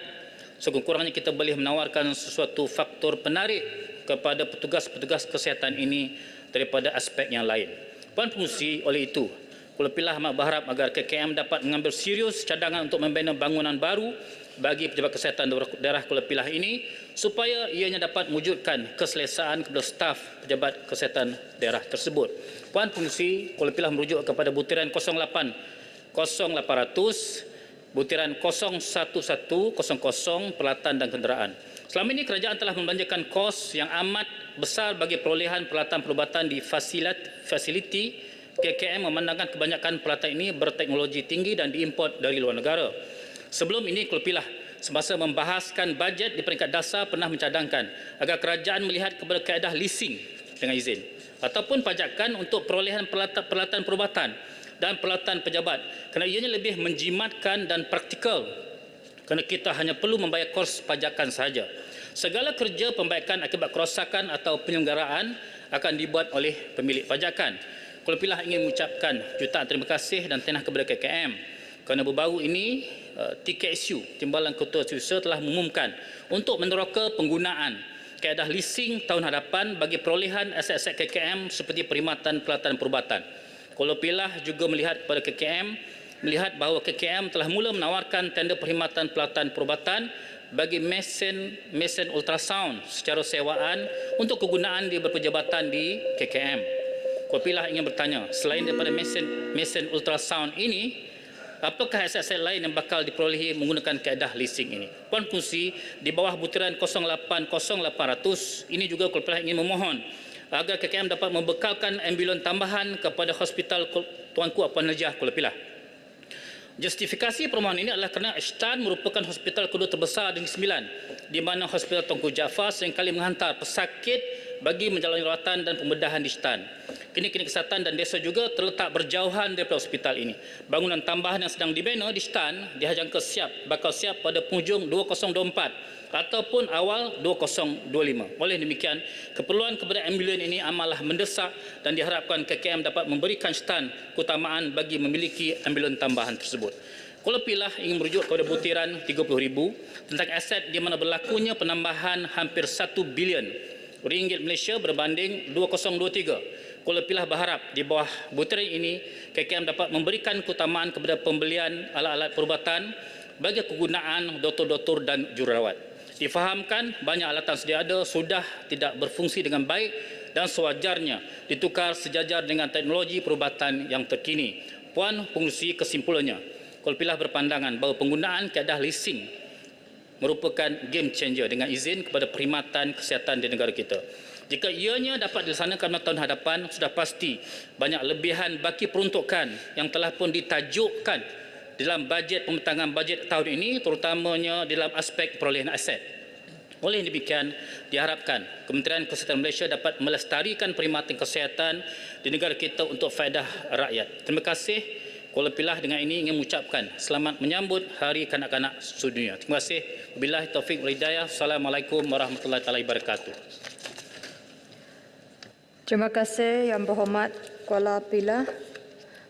sekurang-kurangnya kita boleh menawarkan sesuatu faktor penarik kepada petugas-petugas kesihatan ini daripada aspek yang lain. Puan Pengerusi, oleh itu, Kuala Pilah amat berharap agar KKM dapat mengambil serius cadangan untuk membina bangunan baru bagi pejabat kesihatan daerah Kuala Pilah ini supaya ianya dapat mewujudkan keselesaan kepada staf pejabat kesihatan daerah tersebut. Puan Pengerusi, Kuala Pilah merujuk kepada butiran 080800, butiran 01100 peralatan dan kenderaan. Selama ini kerajaan telah membelanjakan kos yang amat besar bagi perolehan peralatan perubatan di fasiliti KKM memandangkan kebanyakan peralatan ini berteknologi tinggi dan diimport dari luar negara. Sebelum ini Kuala Pilah semasa membahaskan bajet di peringkat dasar pernah mencadangkan agar kerajaan melihat kepada kaedah leasing dengan izin ataupun pajakan untuk perolehan peralatan perubatan dan peralatan pejabat kerana ianya lebih menjimatkan dan praktikal kerana kita hanya perlu membayar kos pajakan sahaja. Segala kerja pembaikan akibat kerosakan atau penyelenggaraan akan dibuat oleh pemilik pajakan. Kuala Pilah ingin mengucapkan jutaan terima kasih dan tahniah kepada KKM kerana baru-baru ini TKSU, Timbalan Ketua Setiausaha telah mengumumkan untuk meneroka penggunaan kaedah leasing tahun hadapan bagi perolehan aset-aset KKM seperti perkhidmatan peralatan perubatan. Kuala Pilah juga melihat kepada KKM, melihat bahawa KKM telah mula menawarkan tender perkhidmatan peralatan perubatan bagi mesin ultrasound secara sewaan untuk kegunaan di berpejabatan di KKM. Kuala Pilah ingin bertanya, selain daripada mesin ultrasound ini, apakah aset-aset lain yang bakal diperolehi menggunakan kaedah leasing ini? Puan Pengerusi, di bawah butiran 080800, ini juga Kuala Pilah ingin memohon agar KKM dapat membekalkan ambulan tambahan kepada Hospital Tuanku Puan Najah Kuala Pilah. Justifikasi permohonan ini adalah kerana Ishtan merupakan hospital kedua terbesar di Negeri Sembilan, di mana Hospital Tunku Jaafar seringkali menghantar pesakit bagi menjalani rawatan dan pembedahan di Ishtan. Klinik-klinik kesihatan dan desa juga terletak berjauhan daripada hospital ini. Bangunan tambahan yang sedang dibina di Ishtan dijangka bakal siap pada penghujung 2024 ataupun awal 2025. Oleh demikian, keperluan kepada ambulan ini amalah mendesak dan diharapkan KKM dapat memberikan Ishtan keutamaan bagi memiliki ambulan tambahan tersebut. Kuala Pilah ingin merujuk kepada butiran 30,000 tentang aset di mana berlakunya penambahan hampir 1 bilion ringgit Malaysia berbanding 2023. Kuala Pilah berharap di bawah butiran ini KKM dapat memberikan keutamaan kepada pembelian alat-alat perubatan bagi kegunaan doktor-doktor dan jururawat. Difahamkan banyak alatan sedia ada sudah tidak berfungsi dengan baik dan sewajarnya ditukar sejajar dengan teknologi perubatan yang terkini. Puan Pengerusi, kesimpulannya, Kuala Pilah berpandangan bahawa penggunaan kaedah leasing merupakan game changer dengan izin kepada perkhidmatan kesihatan di negara kita. Jika ianya dapat dilaksanakan pada tahun hadapan, sudah pasti banyak lebihan baki peruntukan yang telah pun ditajukkan dalam bajet pembentangan bajet tahun ini, terutamanya dalam aspek perolehan aset. Oleh demikian, diharapkan Kementerian Kesihatan Malaysia dapat melestarikan perkhidmatan kesihatan di negara kita untuk faedah rakyat. Terima kasih. Kuala Pilah dengan ini ingin mengucapkan selamat menyambut Hari Kanak-kanak Sedunia. Terima kasih. Wabillahi taufiq wal hidayah. Assalamualaikum warahmatullahi wabarakatuh. Terima kasih Yang Berhormat Kuala Pilah.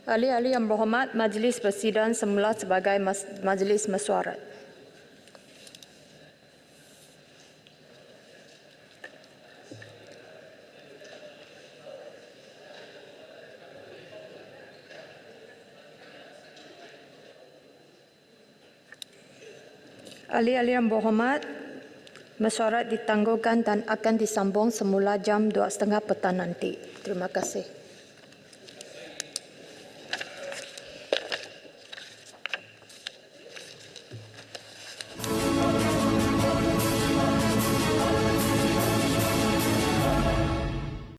Ahli-ahli Yang Berhormat, Majlis bersidang semula sebagai Majlis Mesyuarat. Ahli-ahli Yang Berhormat, mesyuarat ditangguhkan dan akan disambung semula jam 2.30 petang nanti. Terima kasih.